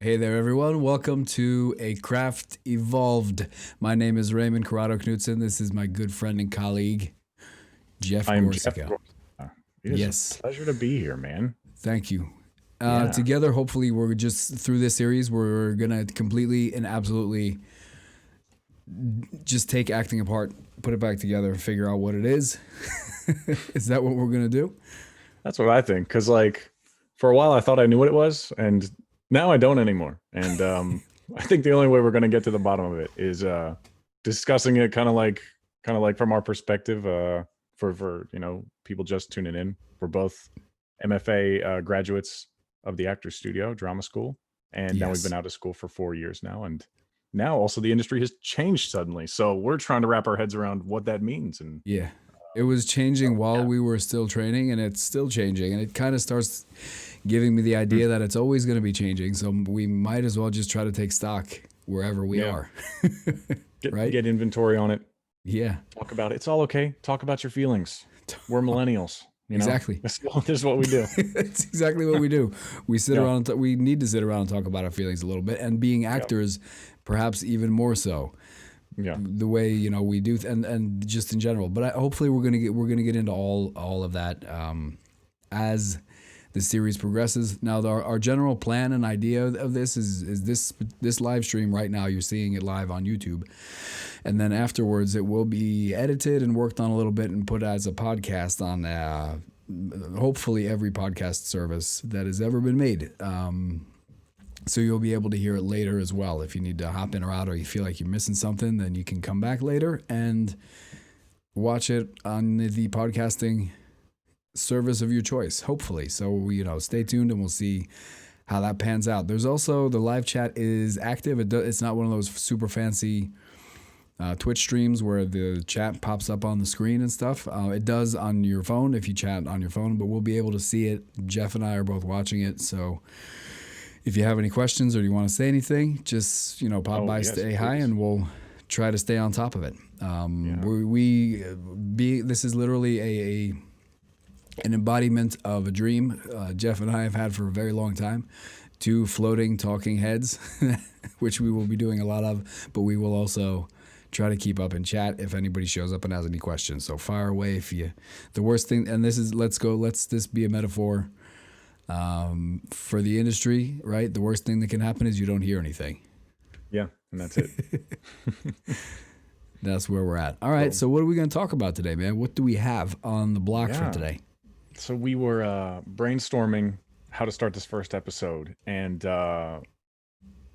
Hey there, everyone. Welcome to A Craft Evolved. My name is Raymond Corrado Knudsen. This is my good friend and colleague, Jeff Gorsica. It is a pleasure to be here, man. Thank you. Together, hopefully, we're just through this series, we're going to completely and absolutely just take acting apart, put it back together, figure out what it is. Is that what we're going to do? That's what I think. Because, for a while, I thought I knew what it was, and now I don't anymore. And I think the only way we're going to get to the bottom of it is discussing it kind of like from our perspective for people just tuning in. We're both MFA graduates of the Actors Studio Drama School, and now we've been out of school for 4 years now, and now also the industry has changed suddenly, so we're trying to wrap our heads around what that means. And it was changing while we were still training, and it's still changing, and it kind of starts giving me the idea that it's always going to be changing, so we might as well just try to take stock wherever we are. Get inventory on it. Talk about it. It's all okay. Talk about your feelings. We're millennials. Exactly. This is what we do. It's exactly what we do. We sit around. We need to sit around and talk about our feelings a little bit, and being actors, perhaps even more so. The way we do, and just in general. But hopefully, we're gonna get into all of that as the series progresses. Now, our general plan and idea of this is this live stream right now. You're seeing it live on YouTube, and then afterwards it will be edited and worked on a little bit and put as a podcast on hopefully every podcast service that has ever been made. So you'll be able to hear it later as well. If you need to hop in or out, or you feel like you're missing something, then you can come back later and watch it on the podcasting service of your choice, hopefully. So, stay tuned and we'll see how that pans out. There's also the live chat is active. It's not one of those super fancy Twitch streams where the chat pops up on the screen and stuff. It does on your phone if you chat on your phone, but we'll be able to see it. Jeff and I are both watching it, so if you have any questions or you want to say anything, just pop by, say hi, and we'll try to stay on top of it. This is literally an embodiment of a dream Jeff and I have had for a very long time. 2 floating talking heads, which we will be doing a lot of, but we will also try to keep up in chat if anybody shows up and has any questions. So fire away the worst thing, and let's this be a metaphor for the industry, right? The worst thing that can happen is you don't hear anything. Yeah, and that's it. That's where we're at. All right. So what are we going to talk about today, man? What do we have on the block for today? So we were brainstorming how to start this first episode, and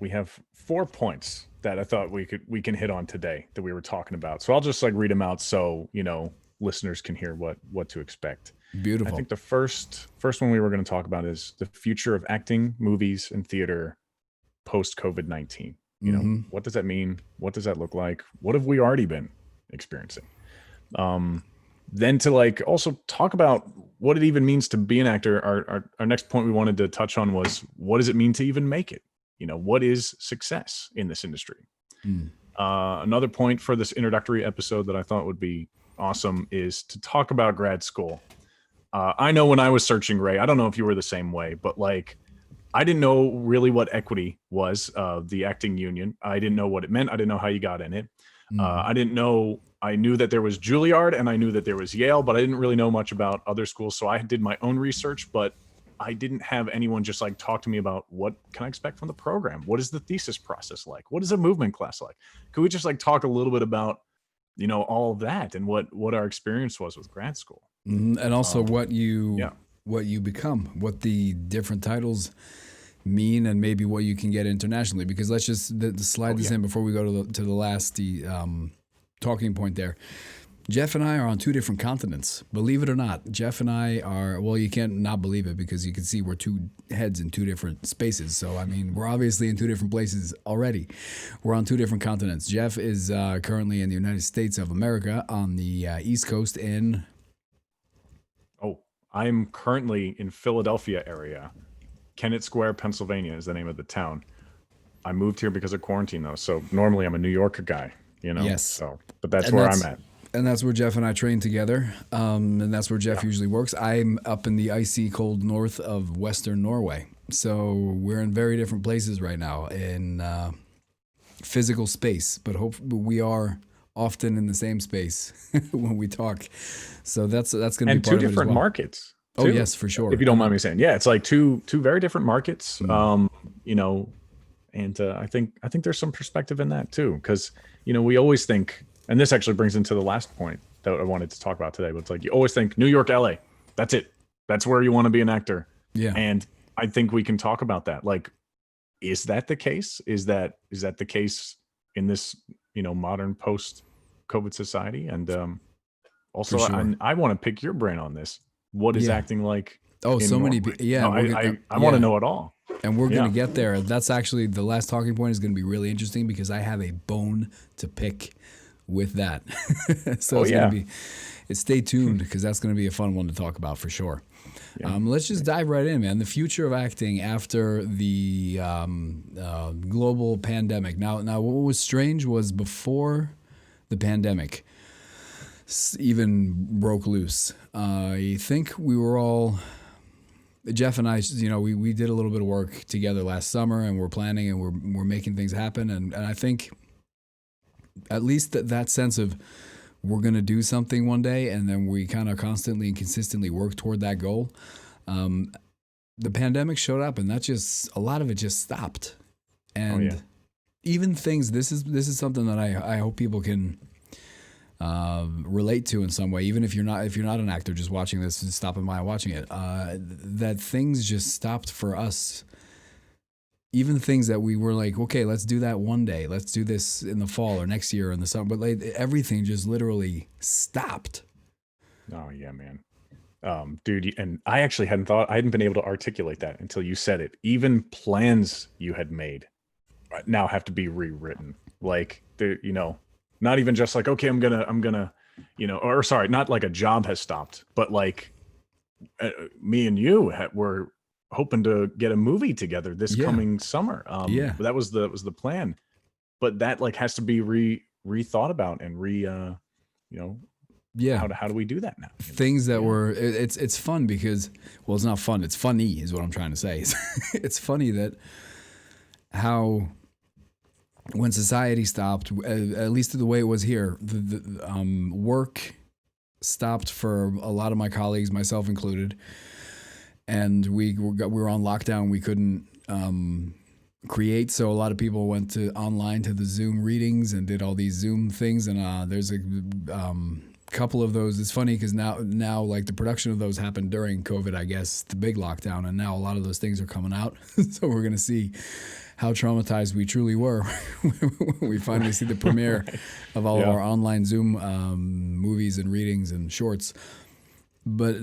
we have 4 points that I thought we can hit on today that we were talking about. So I'll just like read them out so listeners can hear what to expect. Beautiful. I think the first one we were going to talk about is the future of acting, movies, and theater post COVID-19. What does that mean? What does that look like? What have we already been experiencing? Then to like also talk about what it even means to be an actor. Our next point we wanted to touch on was, what does it mean to even make it? What is success in this industry? Another point for this introductory episode that I thought would be awesome is to talk about grad school. I know when I was searching, Ray, I don't know if you were the same way, but like, I didn't know really what equity was, the acting union. I didn't know what it meant. I didn't know how you got in it. I knew that there was Juilliard and I knew that there was Yale, but I didn't really know much about other schools. So I did my own research, but I didn't have anyone just like talk to me about what can I expect from the program? What is the thesis process like? What is a movement class like? Could we just like talk a little bit about, all of that and what our experience was with grad school? And also what you become, what the different titles mean, and maybe what you can get internationally. Because let's just slide this in before we go to the last talking point there. Jeff and I are on 2 different continents. Believe it or not, Jeff and I are, well, you can't not believe it because you can see we're 2 heads in 2 different spaces. So, I mean, we're obviously in 2 different places already. We're on 2 different continents. Jeff is currently in the United States of America on the East Coast in... I'm currently in Philadelphia area. Kennett Square, Pennsylvania is the name of the town. I moved here because of quarantine, though. So normally I'm a New York guy, Yes. So, but that's where I'm at. And that's where Jeff and I train together. And that's where Jeff usually works. I'm up in the icy cold north of Western Norway. So we're in very different places right now in physical space. But we are often in the same space when we talk. So that's going to be part of it as well. And 2 different markets. Oh, yes, for sure. If you don't mind me saying. Yeah, it's like two very different markets. And I think there's some perspective in that too. Because, we always think, and this actually brings into the last point that I wanted to talk about today, but it's like you always think New York, LA, that's it. That's where you want to be an actor. Yeah. And I think we can talk about that. Like, is that the case? Is that the case in this, modern post-COVID society? And also, sure. I want to pick your brain on this. What is acting like? Oh, so many. I want to know it all. And we're going to get there. That's actually the last talking point is going to be really interesting because I have a bone to pick with that. So it's going to be, stay tuned because that's going to be a fun one to talk about for sure. Yeah. Let's just dive right in, man. The future of acting after the global pandemic. Now, what was strange was before the pandemic even broke loose. I think we were all, Jeff and I, we did a little bit of work together last summer, and we're planning and we're making things happen. And I think at least that sense of we're going to do something one day, and then we kind of constantly and consistently work toward that goal. The pandemic showed up, and a lot of it just stopped. And even things, this is something that I hope people can relate to in some way, even if you're not an actor just watching this and stopping by and watching it, that things just stopped for us. Even things that we were like, okay, let's do that one day. Let's do this in the fall or next year or in the summer. But like, everything just literally stopped. Oh yeah, man. Dude, and I actually I hadn't been able to articulate that until you said it. Even plans you had made now have to be rewritten. Like, not even just like, okay, I'm gonna, or sorry, not like a job has stopped, but like me and you were hoping to get a movie together this coming summer. That was the plan, but that like has to be rethought about and how do we do that now? Things that were, it's fun because, well, it's not fun. It's funny is what I'm trying to say. It's funny that how, when society stopped, at least the way it was here, the work stopped for a lot of my colleagues, myself included, and we were on lockdown. We couldn't create. So a lot of people went to online to the Zoom readings and did all these Zoom things. And there's a couple of those. It's funny because now like the production of those happened during COVID, I guess, the big lockdown. And now a lot of those things are coming out. So we're going to see how traumatized we truly were when we finally see the premiere of all of our online Zoom movies and readings and shorts. But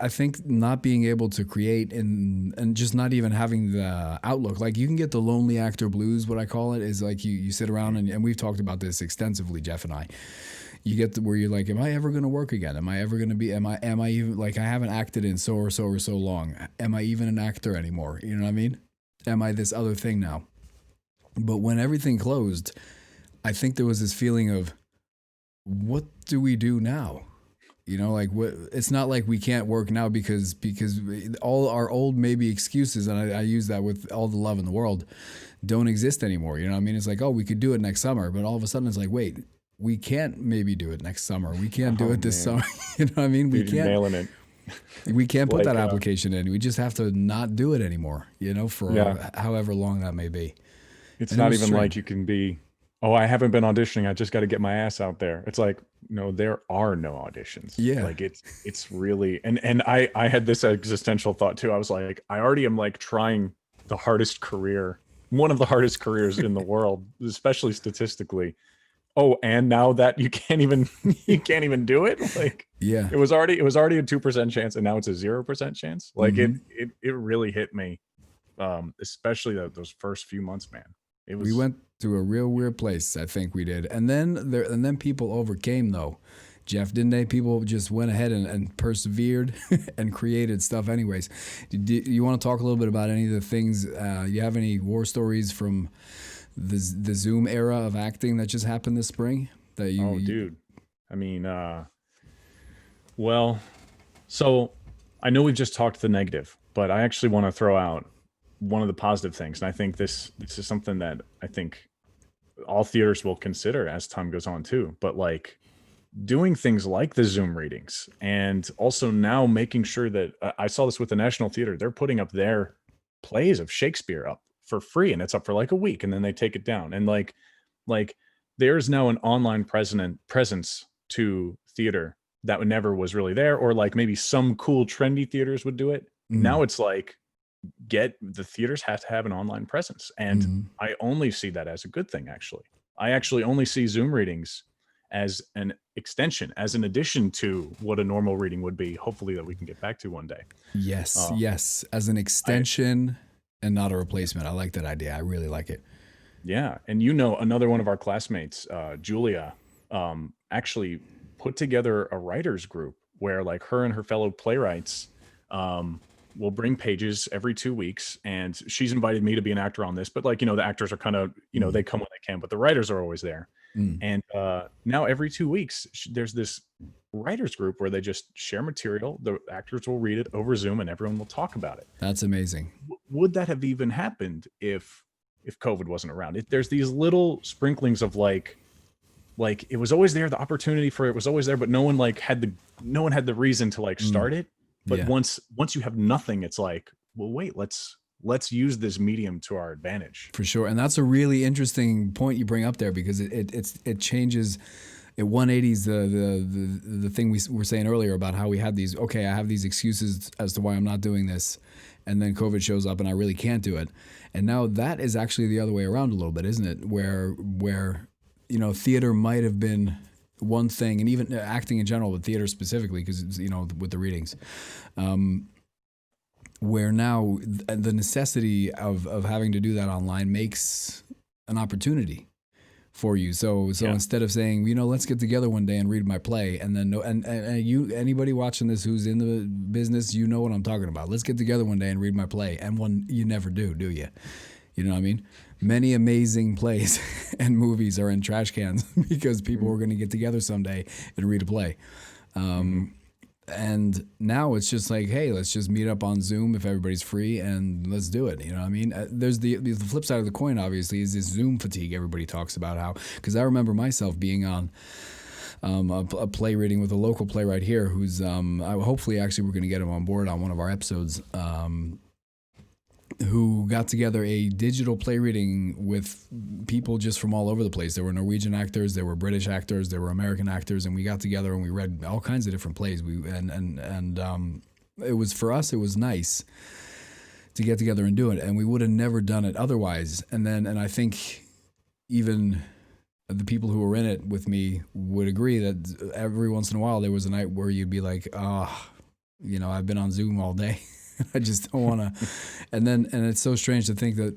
I think not being able to create and just not even having the outlook, like you can get the lonely actor blues, what I call it, is like you sit around and we've talked about this extensively, Jeff and I. You get where you're like, am I ever going to work again? Am I ever going to be, am I even, like I haven't acted in so long. Am I even an actor anymore? You know what I mean? Am I this other thing now? But when everything closed, I think there was this feeling of, what do we do now? You know, like what? It's not like we can't work now because all our old maybe excuses, and I use that with all the love in the world, don't exist anymore. You know what I mean? It's like, oh, we could do it next summer, but all of a sudden it's like, wait, we can't maybe do it next summer. We can't do it this summer. You know what I mean? We can't. Nailing it. We can't put that application in. We just have to not do it anymore, you know, for however long that may be. It's not even like you can be, oh, I haven't been auditioning. I just got to get my ass out there. It's like, no, there are no auditions. Yeah. Like it's really, and I had this existential thought too. I was like, I already am like trying the hardest career, one of the hardest careers in the world, especially statistically. Oh, and now that you can't even do it. Like, yeah, it was already a 2% chance, and now it's a 0% chance. Like it really hit me, especially those first few months, man. We went to a real weird place. I think we did, and then people overcame though, Jeff, didn't they? People just went ahead and persevered and created stuff. Anyways, do you want to talk a little bit about any of the things? You have any war stories from the Zoom era of acting that just happened this spring that dude, I mean, well, so I know we've just talked the negative, but I actually want to throw out one of the positive things. And I think this is something that I think all theaters will consider as time goes on too, but like doing things like the Zoom readings, and also now making sure that I saw this with the National Theater, they're putting up their plays of Shakespeare up for free, and it's up for like a week, and then they take it down. And like there's now an online presence to theater that never was really there, or like maybe some cool trendy theaters would do it. Now it's like, the theaters have to have an online presence, and I only see that as a good thing. Actually, I actually only see Zoom readings as an extension, as an addition to what a normal reading would be, hopefully, that we can get back to one day. Yes, as an extension and not a replacement. I like that idea. I really like it. Yeah. And you know, another one of our classmates, Julia, actually put together a writers group where like her and her fellow playwrights will bring pages every 2 weeks. And she's invited me to be an actor on this, but like, you know, the actors are kind of, you know, they come when they can, but the writers are always there. And now every 2 weeks, there's this writers group where they just share material. The actors will read it over Zoom and everyone will talk about it. That's amazing. Would that have even happened if COVID wasn't around? There's these little sprinklings of like it was always there. The opportunity for it was always there, but no one had the reason to like start it. But once you have nothing, it's like, well, wait, let's use this medium to our advantage. For sure. And that's a really interesting point you bring up there, because it changes, it 180s the thing we were saying earlier about how we had these, okay, I have these excuses as to why I'm not doing this, and then COVID shows up and I really can't do it. And now that is actually the other way around a little bit, isn't it? Where you know, theater might have been one thing, and even acting in general, but theater specifically, because, you know, with the readings, where now the necessity of having to do that online makes an opportunity for you. So instead of saying, you know, let's get together one day and read my play, and then anybody watching this who's in the business, you know what I'm talking about. Let's get together one day and read my play. And one, you never do you? You know what I mean? Many amazing plays and movies are in trash cans because people were going to get together someday and read a play. And now it's just like, hey, let's just meet up on Zoom if everybody's free and let's do it. You know what I mean? There's the flip side of the coin, obviously, is this Zoom fatigue everybody talks about. How, because I remember myself being on a play reading with a local playwright here who's hopefully actually we're going to get him on board on one of our episodes. who got together a digital play reading with people just from all over the place. There were Norwegian actors, there were British actors, there were American actors, and we got together and we read all kinds of different plays. It was, for us, it was nice to get together and do it, and we would have never done it otherwise. And I think even the people who were in it with me would agree that every once in a while there was a night where you'd be like, I've been on Zoom all day. I just don't want to. And it's so strange to think that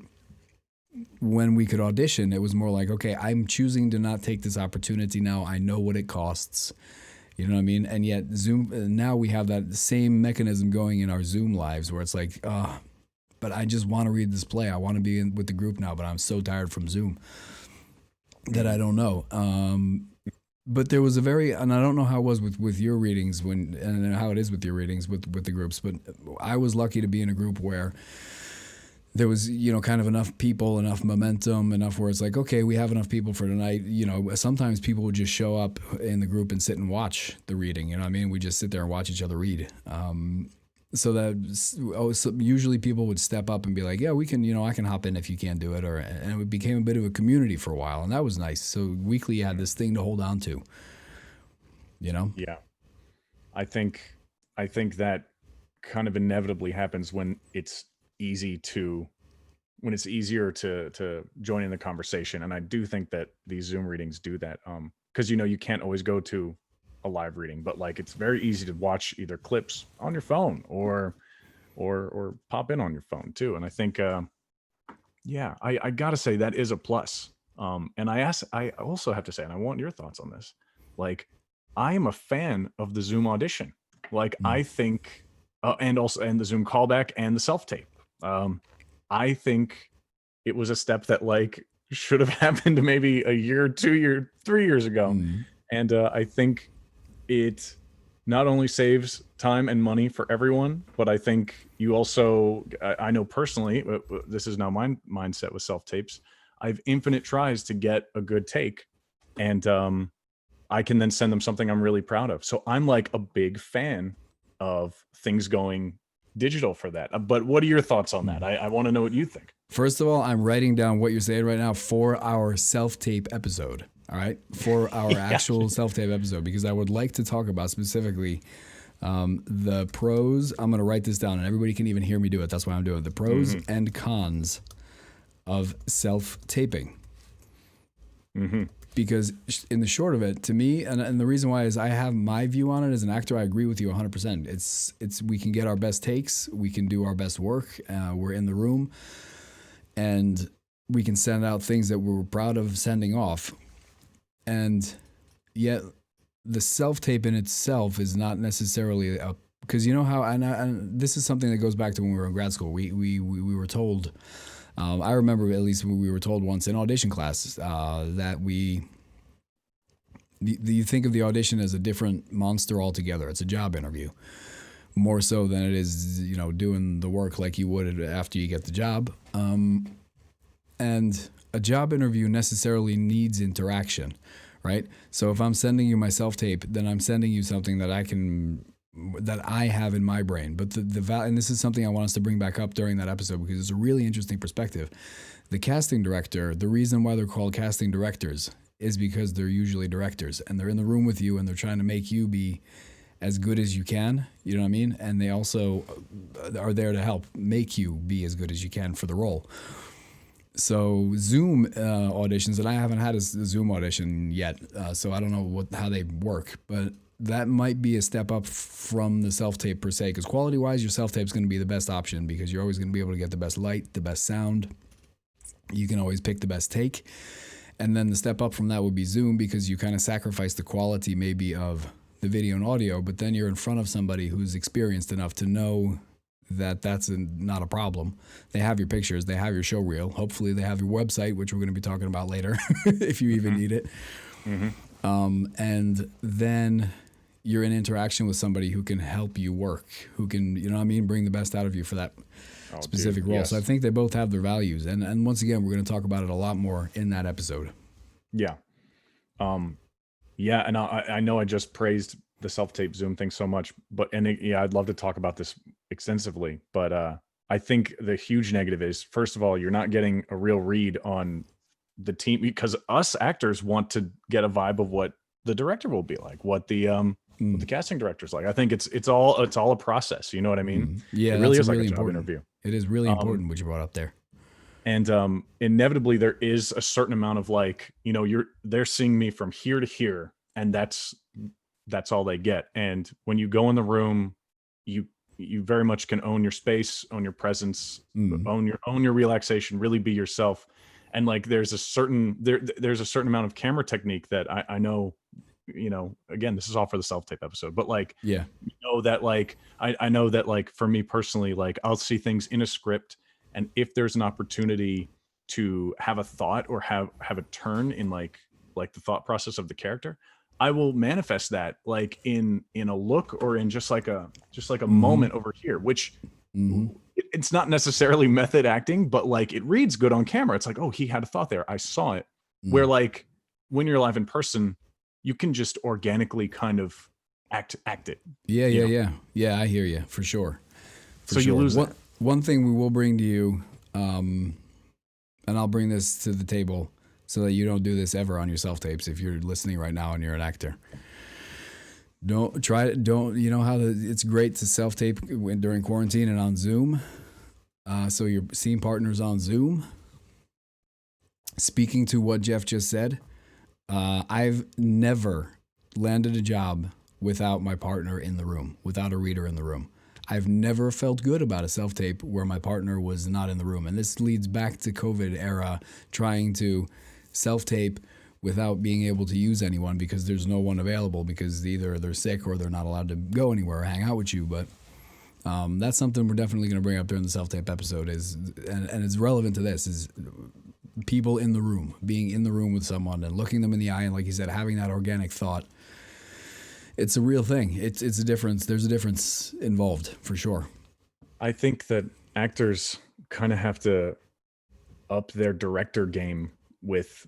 when we could audition, it was more like, okay, I'm choosing to not take this opportunity now. I know what it costs. You know what I mean? And yet Zoom, now we have that same mechanism going in our Zoom lives where it's like, but I just want to read this play. I want to be with the group now, but I'm so tired from Zoom that I don't know. But there was and I don't know how it was with your readings and how it is with your readings with the groups, but I was lucky to be in a group where there was, kind of enough people, enough momentum, enough where it's like, okay, we have enough people for tonight. Sometimes people would just show up in the group and sit and watch the reading. You know what I mean? We just sit there and watch each other read. So usually people would step up and be like, yeah, we can, I can hop in if you can't do it. And it became a bit of a community for a while. And that was nice. So weekly you had this thing to hold on to, Yeah. I think that kind of inevitably happens when it's easier to join in the conversation. And I do think that these Zoom readings do that. Cause you can't always go to a live reading, but like it's very easy to watch either clips on your phone or pop in on your phone too. And I think I gotta say that is a plus. And I also have to say, and I want your thoughts on this, like I am a fan of the Zoom audition. Like I think and the Zoom callback and the self-tape. I think it was a step that like should have happened maybe a year, 2 years, 3 years ago. And I think it not only saves time and money for everyone, but I think you also, I know personally, this is now my mindset with self-tapes, I have infinite tries to get a good take, and I can then send them something I'm really proud of. So I'm like a big fan of things going digital for that. But what are your thoughts on that? I want to know what you think. First of all, I'm writing down what you're saying right now for our self-tape episode. All right, for our actual self-tape episode, because I would like to talk about specifically the pros. I'm going to write this down, and everybody can even hear me do it. That's why I'm doing it. The pros and cons of self-taping. Because in the short of it, to me, and the reason why is I have my view on it as an actor. I agree with you 100%. It's we can get our best takes, we can do our best work. We're in the room, and we can send out things that we're proud of sending off. And yet the self-tape in itself is not necessarily because how, and this is something that goes back to when we were in grad school. We were told, I remember at least we were told once in audition class that you think of the audition as a different monster altogether. It's a job interview more so than it is, doing the work like you would after you get the job. And a job interview necessarily needs interaction, right? So if I'm sending you my self-tape, then I'm sending you something that I have in my brain. But and this is something I want us to bring back up during that episode because it's a really interesting perspective. The casting director, the reason why they're called casting directors is because they're usually directors, and they're in the room with you and they're trying to make you be as good as you can, you know what I mean? And they also are there to help make you be as good as you can for the role. So Zoom auditions, and I haven't had a Zoom audition yet, so I don't know how they work, but that might be a step up from the self-tape per se, because quality-wise, your self-tape is going to be the best option because you're always going to be able to get the best light, the best sound. You can always pick the best take. And then the step up from that would be Zoom, because you kind of sacrifice the quality maybe of the video and audio, but then you're in front of somebody who's experienced enough to know that that's not a problem. They have your pictures, they have your show reel. Hopefully they have your website, which we're going to be talking about later, if you even need it. And then you're in interaction with somebody who can help you work, who can, bring the best out of you for that specific role. Yes. So I think they both have their values. And once again, we're going to talk about it a lot more in that episode. Yeah. And I know I just praised the self-tape Zoom thing so much, but I'd love to talk about this extensively, but I I think the huge negative is, first of all, you're not getting a real read on the team, because us actors want to get a vibe of what the director will be like, what the casting director's like. I think it's all a process. You know what I mean? Yeah, it really is really like a job important interview. It is really important what you brought up there. And inevitably there is a certain amount of like, they're seeing me from here to here, and that's all they get. And when you go in the room, you very much can own your space, own your presence, own your relaxation, really be yourself. And like there's a certain amount of camera technique that I know, again, this is all for the self-tape episode, but like, that like, I know that like for me personally, like I'll see things in a script, and if there's an opportunity to have a thought or have a turn in like the thought process of the character, I will manifest that like in a look or in just like a moment over here, which it's not necessarily method acting, but like it reads good on camera. It's like, oh, he had a thought there, I saw it. Where like when you're live in person, you can just organically kind of act it. Yeah. I hear you for sure. You lose that. One thing we will bring to you, and I'll bring this to the table so that you don't do this ever on your self-tapes if you're listening right now and you're an actor. You know how it's great to self-tape during quarantine and on Zoom? So your scene partner's on Zoom. Speaking to what Jeff just said, I've never landed a job without my partner in the room, without a reader in the room. I've never felt good about a self-tape where my partner was not in the room. And this leads back to COVID era, trying to self-tape without being able to use anyone because there's no one available because either they're sick or they're not allowed to go anywhere or hang out with you. But that's something we're definitely going to bring up during the self-tape episode and it's relevant to this, is people in the room, being in the room with someone and looking them in the eye and, like you said, having that organic thought. It's a real thing. It's a difference. There's a difference involved for sure. I think that actors kind of have to up their director game with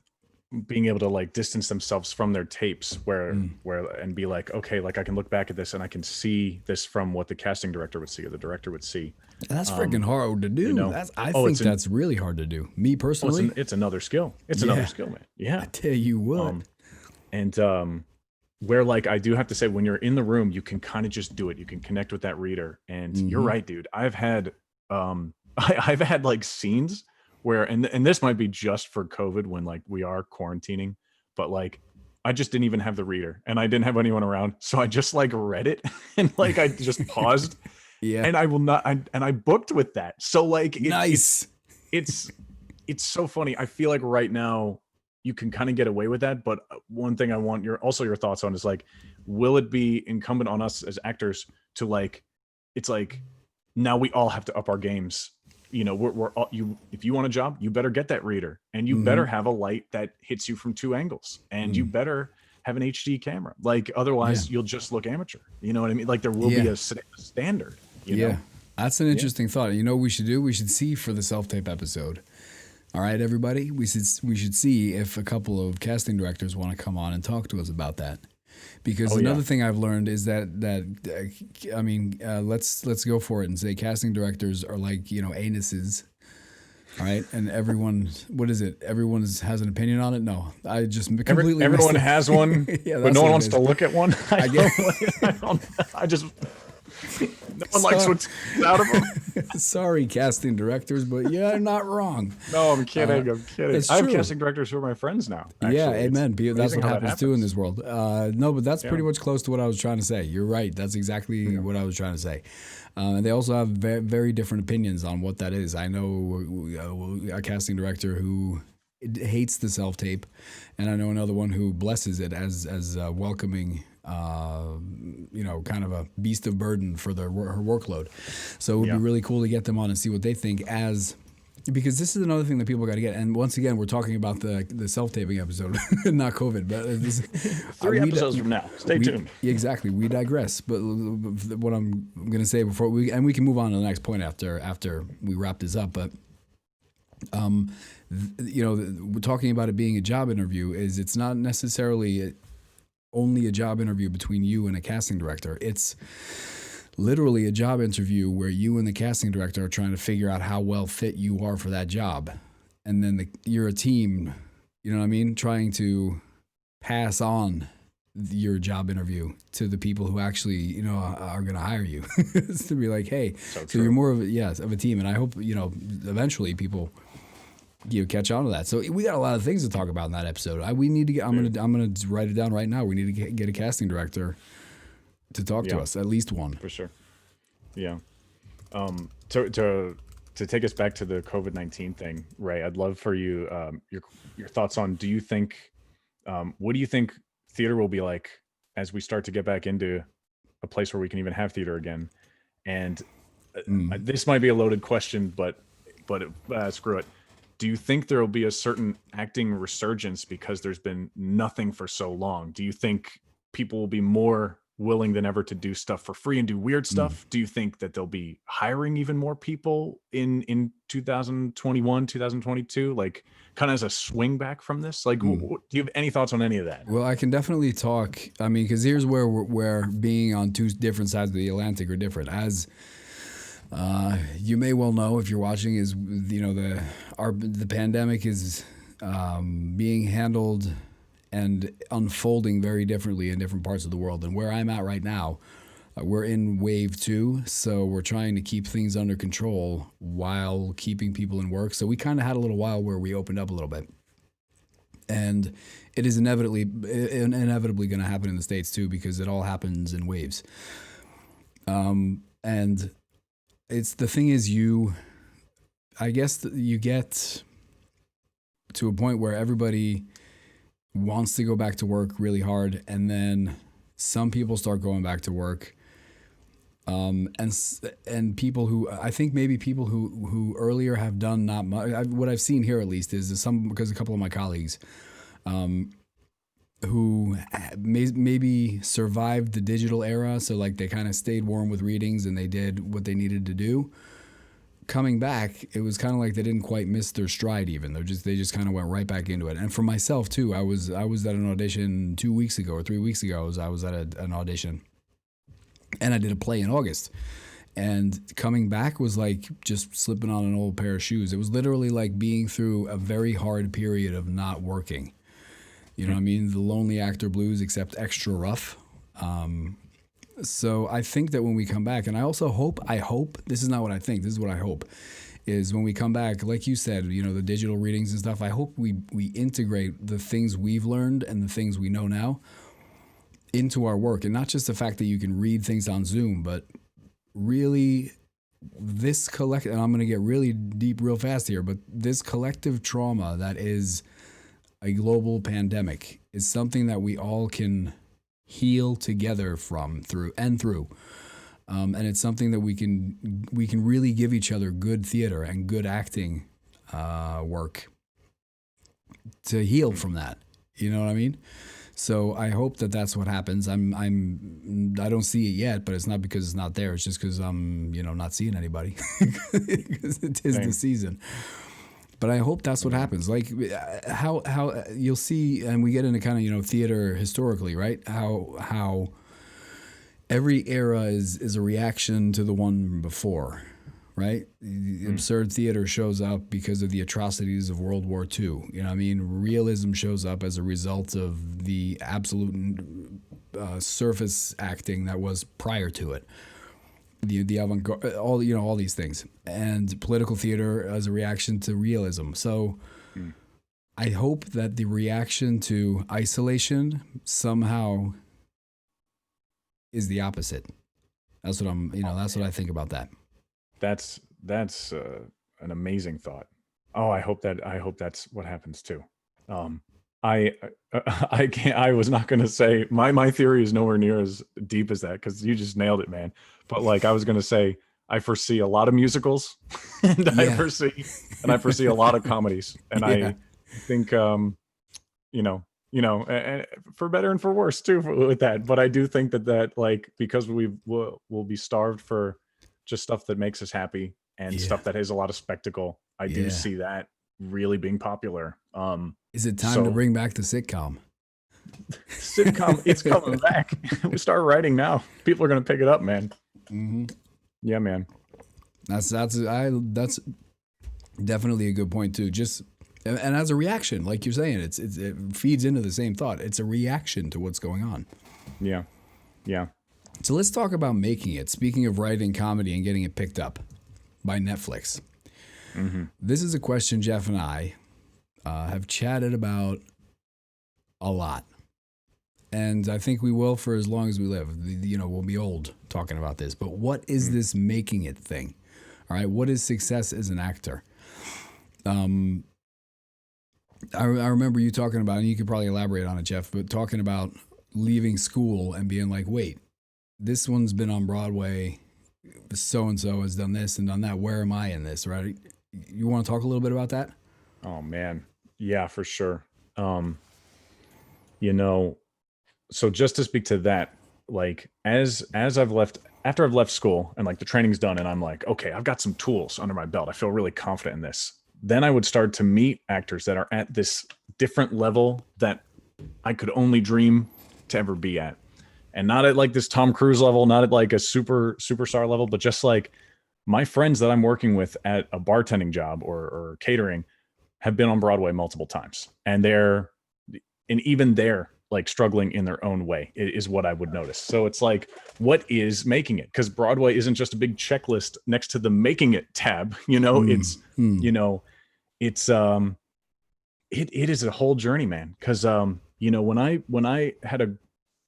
being able to like distance themselves from their tapes where and be like, okay, like I can look back at this and I can see this from what the casting director would see or the director would see. That's freaking hard to do. I think that's really hard to do. Me personally, it's another skill. It's another skill, man. Yeah, I tell you what. Where like I do have to say, when you're in the room, you can kind of just do it. You can connect with that reader, and you're right, dude. I've had I've had like scenes where, and this might be just for COVID when like we are quarantining, but like I just didn't even have the reader and I didn't have anyone around, so I just like read it and like I just paused. And I booked with that. So like nice. It's so funny. I feel like right now you can kind of get away with that, but one thing I want your thoughts on is like, will it be incumbent on us as actors to like, it's like now we all have to up our games. We're all, if you want a job, you better get that reader, and you better have a light that hits you from two angles, and you better have an HD camera. Like otherwise you'll just look amateur. You know what I mean? Like there will be a standard. You know? That's an interesting thought. You know what we should do? We should see for the self-tape episode. All right, everybody, we should see if a couple of casting directors want to come on and talk to us about that. Because another thing I've learned is that let's go for it and say casting directors are like, anuses. All right, and everyone, what is it? Everyone has an opinion on it. No, I just completely. Everyone has one, but no one wants to look at one. I just. No one likes what's out of them. Sorry, casting directors, but you're not wrong. No, I'm kidding. I have casting directors who are my friends now. Actually. Yeah, amen. That's what happens too in this world. No, but that's pretty much close to what I was trying to say. You're right. That's exactly what I was trying to say. And they also have very different opinions on what that is. I know a casting director who hates the self-tape, and I know another one who blesses it as welcoming. Kind of a beast of burden for her workload. So it would be really cool to get them on and see what they think, because this is another thing that people got to get. And once again, we're talking about the self-taping episode, not COVID, but this, 3 episodes from now. Stay tuned. Exactly. We digress. But what I'm going to say before we can move on to the next point after we wrap this up. But, we're talking about it being a job interview it's not necessarily only a job interview between you and a casting director. It's literally a job interview where you and the casting director are trying to figure out how well fit you are for that job. And then you're a team, you know what I mean? Trying to pass on your job interview to the people who actually, you know, are going to hire you. It's to be like, hey, so you're more of a team. And I hope, you know, eventually people, you know, catch on to that. So we got a lot of things to talk about in that episode. We need to get, I'm going to write it down right now. We need to get a casting director to talk to us, at least one. For sure. Yeah. To take us back to the COVID-19 thing, Ray, I'd love for you, your thoughts on, do you think, what do you think theater will be like as we start to get back into a place where we can even have theater again? And this might be a loaded question, but screw it. Do you think there will be a certain acting resurgence because there's been nothing for so long? Do you think people will be more willing than ever to do stuff for free and do weird stuff? Do you think that they'll be hiring even more people in 2021, 2022, like kind of as a swing back from this? Like, do you have any thoughts on any of that? Well, I can definitely talk. I mean, because here's where being on two different sides of the Atlantic are different. As you may well know, if you're watching, is, you know, the pandemic is being handled and unfolding very differently in different parts of the world. And where I'm at right now, we're in wave 2, so we're trying to keep things under control while keeping people in work. So we kind of had a little while where we opened up a little bit. And it is inevitably going to happen in the States too, because it all happens in waves. And it's, the thing is, I guess you get to a point where everybody wants to go back to work really hard, and then some people start going back to work, and people who, I think maybe people who earlier have done not much. What I've seen here at least is because a couple of my colleagues who maybe survived the digital era, so like they kind of stayed warm with readings and they did what they needed to do. Coming back, it was kind of like they didn't quite miss their stride even. They just kind of went right back into it. And for myself too, I was at an audition 2 weeks ago or 3 weeks ago. I was at an audition, and I did a play in August. And coming back was like just slipping on an old pair of shoes. It was literally like being through a very hard period of not working. You know what I mean? The lonely actor blues, except extra rough. So I think that when we come back, and I hope, this is not what I think, this is what I hope, is when we come back, like you said, you know, the digital readings and stuff, I hope we integrate the things we've learned and the things we know now into our work. And not just the fact that you can read things on Zoom, but really this collective, and I'm going to get really deep real fast here, but this collective trauma that is a global pandemic is something that we all can heal together through. And it's something that we can really give each other good theater and good acting work to heal from that. You know what I mean? So I hope that that's what happens. I don't see it yet, but it's not because it's not there. It's just because I'm, you know, not seeing anybody because it is the season. But I hope that's what happens. Like how you'll see, and we get into kind of, you know, theater historically, right? How every era is a reaction to the one before, right? Absurd theater shows up because of the atrocities of World War II. You know what I mean? Realism shows up as a result of the absolute surface acting that was prior to it. The avant-garde, all these things, and political theater as a reaction to realism. So I hope that the reaction to isolation somehow is the opposite. That's what that's what I think about that. That's an amazing thought. Oh, I hope that's what happens too. I was not going to say my theory is nowhere near as deep as that, because you just nailed it, man. But like I was going to say, I foresee a lot of musicals, and I foresee a lot of comedies, and I think for better and for worse too with that. But I do think that like, because we'll be starved for just stuff that makes us happy and stuff that has a lot of spectacle. I do see that really being popular. Is it time to bring back the sitcom? Sitcom, it's coming back. We start writing now. People are going to pick it up, man. Mm-hmm. Yeah, man. That's definitely a good point too. Just and as a reaction, like you're saying, it feeds into the same thought. It's a reaction to what's going on. Yeah. Yeah. So let's talk about making it. Speaking of writing comedy and getting it picked up by Netflix. Mm-hmm. This is a question Jeff and I have chatted about a lot. And I think we will for as long as we live. We'll be old talking about this. But what is this making it thing? All right. What is success as an actor? I remember you talking about, and you could probably elaborate on it, Jeff, but talking about leaving school and being like, wait, this one's been on Broadway. So-and-so has done this and done that. Where am I in this? Right. You want to talk a little bit about that? Oh, man. Yeah, for sure. So just to speak to that, like as I've left, after I've left school and like the training's done and I'm like, okay, I've got some tools under my belt. I feel really confident in this. Then I would start to meet actors that are at this different level that I could only dream to ever be at. And not at like this Tom Cruise level, not at like a superstar level, but just like my friends that I'm working with at a bartending job or catering have been on Broadway multiple times. And even they're like struggling in their own way is what I would notice. So it's like, what is making it? Because Broadway isn't just a big checklist next to the making it tab, it is a whole journey, man. Because, when I had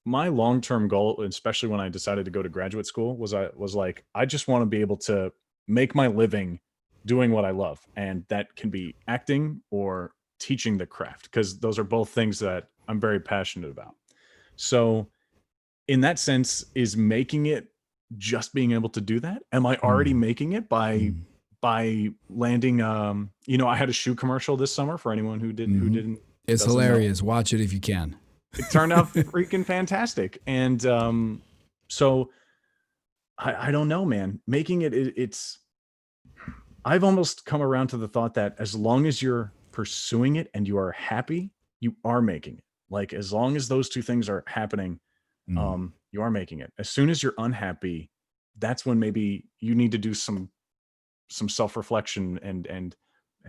my long-term goal, especially when I decided to go to graduate school was like, I just want to be able to make my living doing what I love. And that can be acting or teaching the craft, because those are both things that I'm very passionate about. So in that sense, is making it just being able to do that? Am I already making it by landing, I had a shoe commercial this summer for anyone who didn't. It's hilarious. Watch it if you can. It turned out freaking fantastic. And so I don't know, man. Making it's I've almost come around to the thought that as long as you're pursuing it and you are happy, you are making it. Like as long as those two things are happening, you are making it. As soon as you're unhappy, that's when maybe you need to do some self-reflection and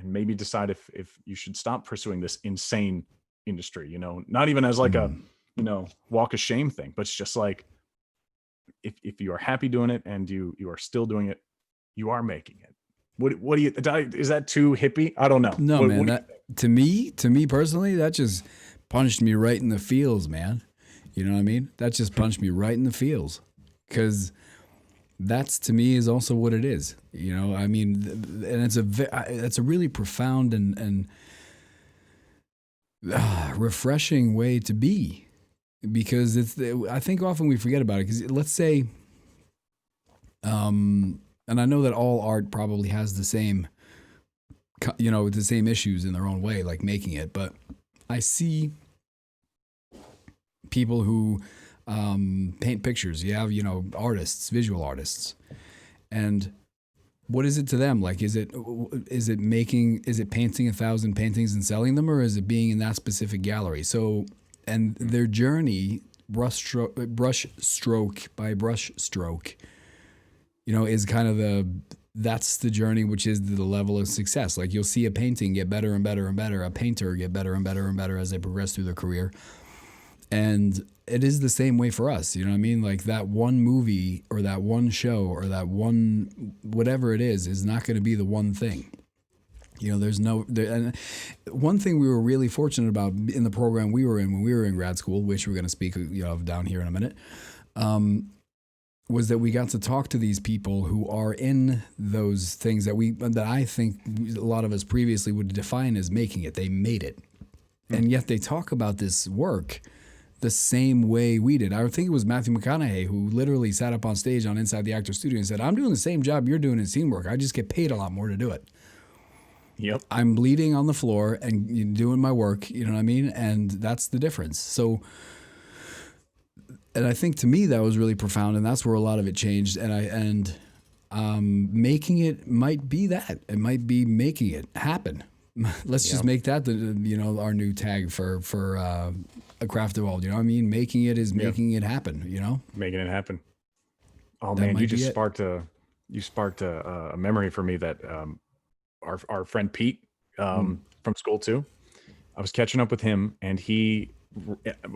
maybe decide if you should stop pursuing this insane industry, not even as like a walk of shame thing, but it's just like if you are happy doing it and you are still doing it, you are making it. What do you, is that too hippie? I don't know. No, man, that to me personally, that just punched me right in the feels, man. You know what I mean? That just punched me right in the feels, because that's to me is also what it is. I mean, and it's a really profound and refreshing way to be, because I think often we forget about it. Because let's say, and I know that all art probably has the same, the same issues in their own way, like making it. But I see people who paint pictures. You have, artists, visual artists. And what is it to them? Like, is it painting 1,000 paintings and selling them, or is it being in that specific gallery? So, and their journey, brush stroke by brush stroke, is kind of that's the journey, which is the level of success. Like you'll see a painting get better and better and better, a painter get better and better and better as they progress through their career. And it is the same way for us. You know what I mean? Like that one movie or that one show or that one, whatever it is not going to be the one thing. And one thing we were really fortunate about in the program we were in when we were in grad school, which we're going to speak of down here in a minute, was that we got to talk to these people who are in those things that I think a lot of us previously would define as making it. They made it. And yet they talk about this work the same way we did. I think it was Matthew McConaughey who literally sat up on stage on Inside the Actor Studio and said, I'm doing the same job you're doing in scene work. I just get paid a lot more to do it. Yep. I'm bleeding on the floor and doing my work, you know what I mean? And that's the difference. So, and I think to me that was really profound, and that's where a lot of it changed. And making it might be that. It might be making it happen. Let's just make that our new tag for a craft evolved. You know what I mean? Making it is making it happen. Making it happen. Oh That man, might be it. You sparked a memory for me that our friend Pete from school too. I was catching up with him, and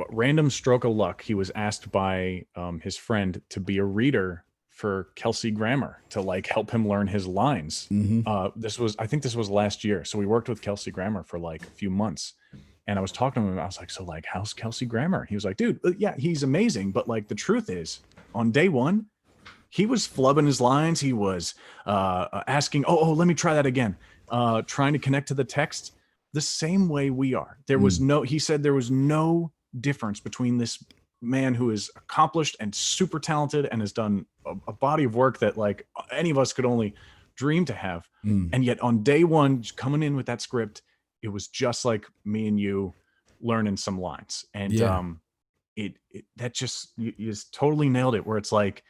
random stroke of luck, he was asked by his friend to be a reader for Kelsey Grammer to like help him learn his lines. I think this was last year. So we worked with Kelsey Grammer for like a few months. And I was talking to him. I was like, so like, how's Kelsey Grammer? He was like, dude, yeah, he's amazing. But like, the truth is, on day one, he was flubbing his lines. He was asking, let me try that again. Trying to connect to the text the same way we are. He said there was no difference between this man who is accomplished and super talented and has done a body of work that like any of us could only dream to have. And yet on day one, coming in with that script, it was just like me and you learning some lines. And you just totally nailed it, where it's like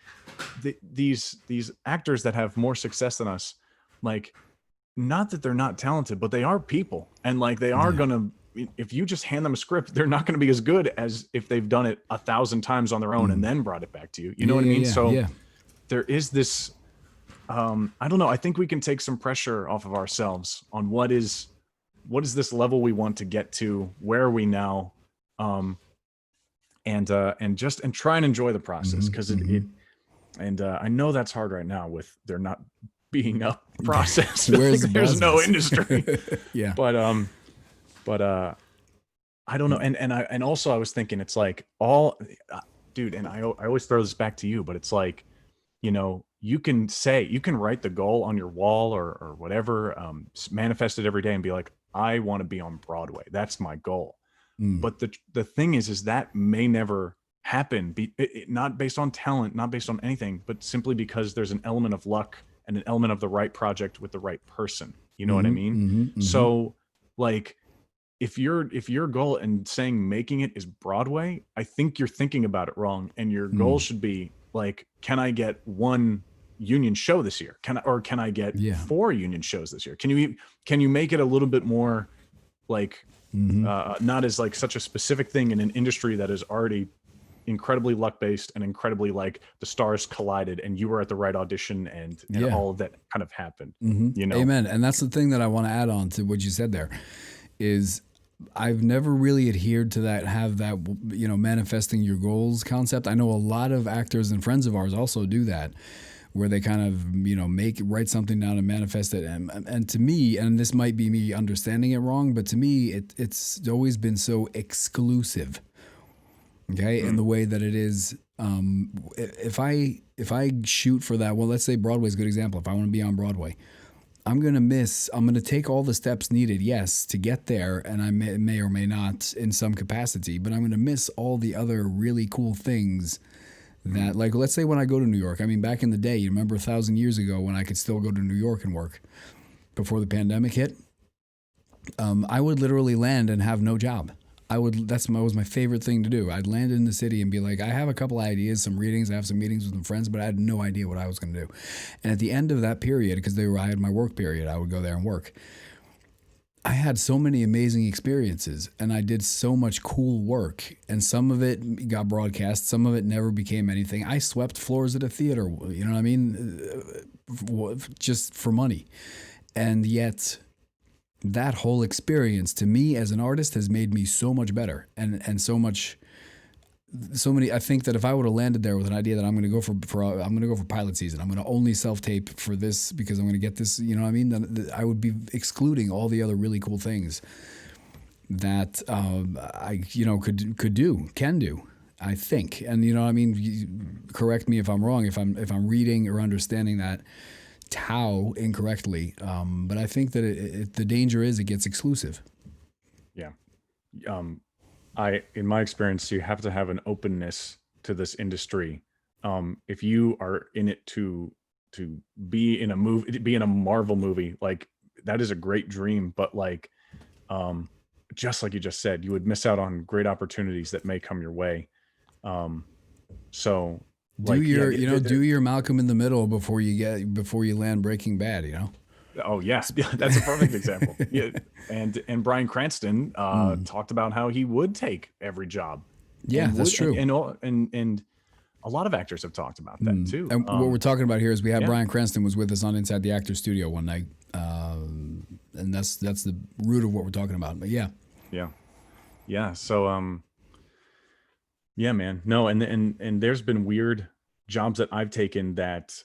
these actors that have more success than us, like, not that they're not talented, but they are people. And like, they are gonna, if you just hand them a script, they're not going to be as good as if they've done it 1,000 times on their own and then brought it back to you. You know what I mean? So there is this, I don't know. I think we can take some pressure off of ourselves on what is this level we want to get to? Where are we now? And try and enjoy the process, because I know that's hard right now with there not being a process. There's no industry. But I don't know. And also I was thinking, it's like dude, and I always throw this back to you, but it's like, you know, you can write the goal on your wall or whatever, manifest it every day and be like, I want to be on Broadway. That's my goal. But the thing is that may never happen, not based on talent, not based on anything, but simply because there's an element of luck and an element of the right project with the right person. You know what I mean? So like, if your goal and saying making it is Broadway, I think you're thinking about it wrong. And your goal should be like, can I get one union show this year? Can I get 4 union shows this year? Can you make it a little bit more like, not as like such a specific thing in an industry that is already incredibly luck based and incredibly like the stars collided and you were at the right audition and all of that kind of happened. You know? Amen. And that's the thing that I want to add on to what you said there is I've never really adhered to have that, you know, manifesting your goals concept. I know a lot of actors and friends of ours also do that, where they kind of, you know, write something down and manifest it. And to me, and this might be me understanding it wrong, but to me, it's always been so exclusive. Okay. In the way that it is, if I shoot for that, well, let's say Broadway's a good example. If I want to be on Broadway, I'm going to take all the steps needed, yes, to get there. And I may or may not in some capacity, but I'm going to miss all the other really cool things that, like, let's say when I go to New York, I mean, back in the day, you remember 1,000 years ago when I could still go to New York and work before the pandemic hit, I would literally land and have no job. That was my favorite thing to do. I'd land in the city and be like, I have a couple ideas, some readings, I have some meetings with some friends, but I had no idea what I was going to do. And at the end of that period, because I had my work period, I would go there and work. I had so many amazing experiences and I did so much cool work, and some of it got broadcast. Some of it never became anything. I swept floors at a theater, you know what I mean? Just for money. And yet that whole experience to me as an artist has made me so much better and so many. I think that if I would have landed there with an idea that I'm going to go for pilot season, I'm going to only self-tape for this because I'm going to get this, you know what I mean? Then I would be excluding all the other really cool things that I, you know, can do, I think. And, you know, I mean, correct me if I'm wrong, if I'm reading or understanding that how incorrectly. But I think that the danger is it gets exclusive. Yeah. In my experience, you have to have an openness to this industry. If you are in it to be in a movie, be in a Marvel movie, like that is a great dream, but like, just like you just said, you would miss out on great opportunities that may come your way. So do your Malcolm in the Middle before you land Breaking Bad, you know? Oh yes, that's a perfect example. Yeah, and Bryan Cranston talked about how he would take every job. Yeah, that's true. And a lot of actors have talked about that too. And what we're talking about here is we had yeah. Bryan Cranston was with us on Inside the Actors Studio one night, and that's the root of what we're talking about. But yeah. So yeah, man. No, and there's been weird jobs that I've taken that,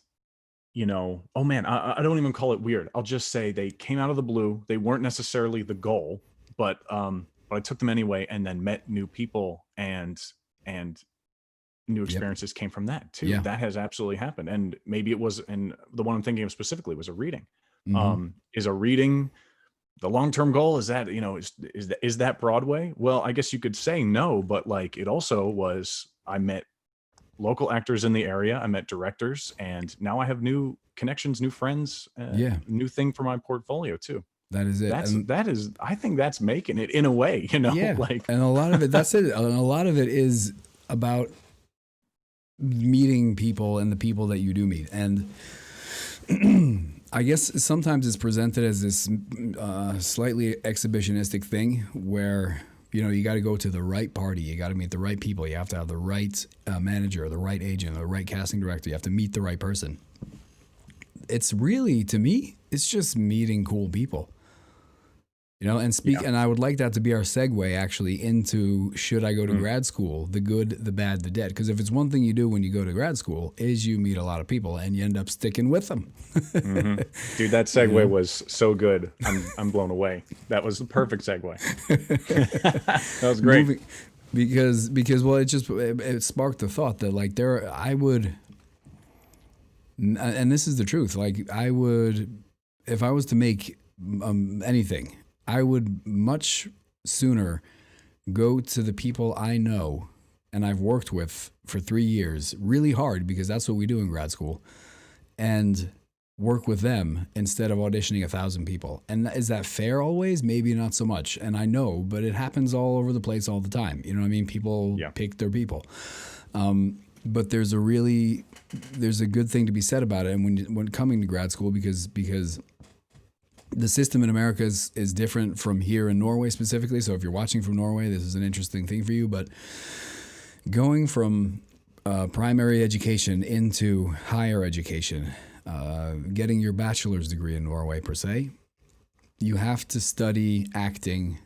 you know, oh man, I don't even call it weird. I'll just say they came out of the blue. They weren't necessarily the goal, but I took them anyway, and then met new people, and new experiences came from that too. Yeah. That has absolutely happened. And maybe it was, and the one I'm thinking of specifically was a reading. Is a reading the long-term goal? Is that, you know, is that Broadway? Well, I guess you could say no, but like it also was, I met local actors in the area, I met directors, and now I have new connections, new friends, new thing for my portfolio too. That is it. I think that's making it in a way, you know, like, and a lot of it, that's it. And a lot of it is about meeting people and the people that you do meet. And I guess sometimes it's presented as this slightly exhibitionistic thing where, you know, you got to go to the right party. You got to meet the right people. You have to have the right manager, the right agent, the right casting director. You have to meet the right person. It's really, to me, it's just meeting cool people. You know, and I would like that to be our segue actually into, should I go to grad school, the good, the bad, the dead? Because if it's one thing you do when you go to grad school is you meet a lot of people and you end up sticking with them. Dude, that segue was so good. I'm blown away. That was the perfect segue. That was great. Because well, it sparked the thought that like I would, and this is the truth, like I would, if I was to make anything, I would much sooner go to the people I know and I've worked with for 3 years really hard, because that's what we do in grad school, and work with them instead of auditioning 1,000 people. And is that fair always? Maybe not so much. And I know, but it happens all over the place all the time. You know what I mean? People pick their people. But there's a good thing to be said about it. And when coming to grad school, because the system in America is different from here in Norway specifically. So if you're watching from Norway, this is an interesting thing for you. But going from primary education into higher education, getting your bachelor's degree in Norway per se, you have to study acting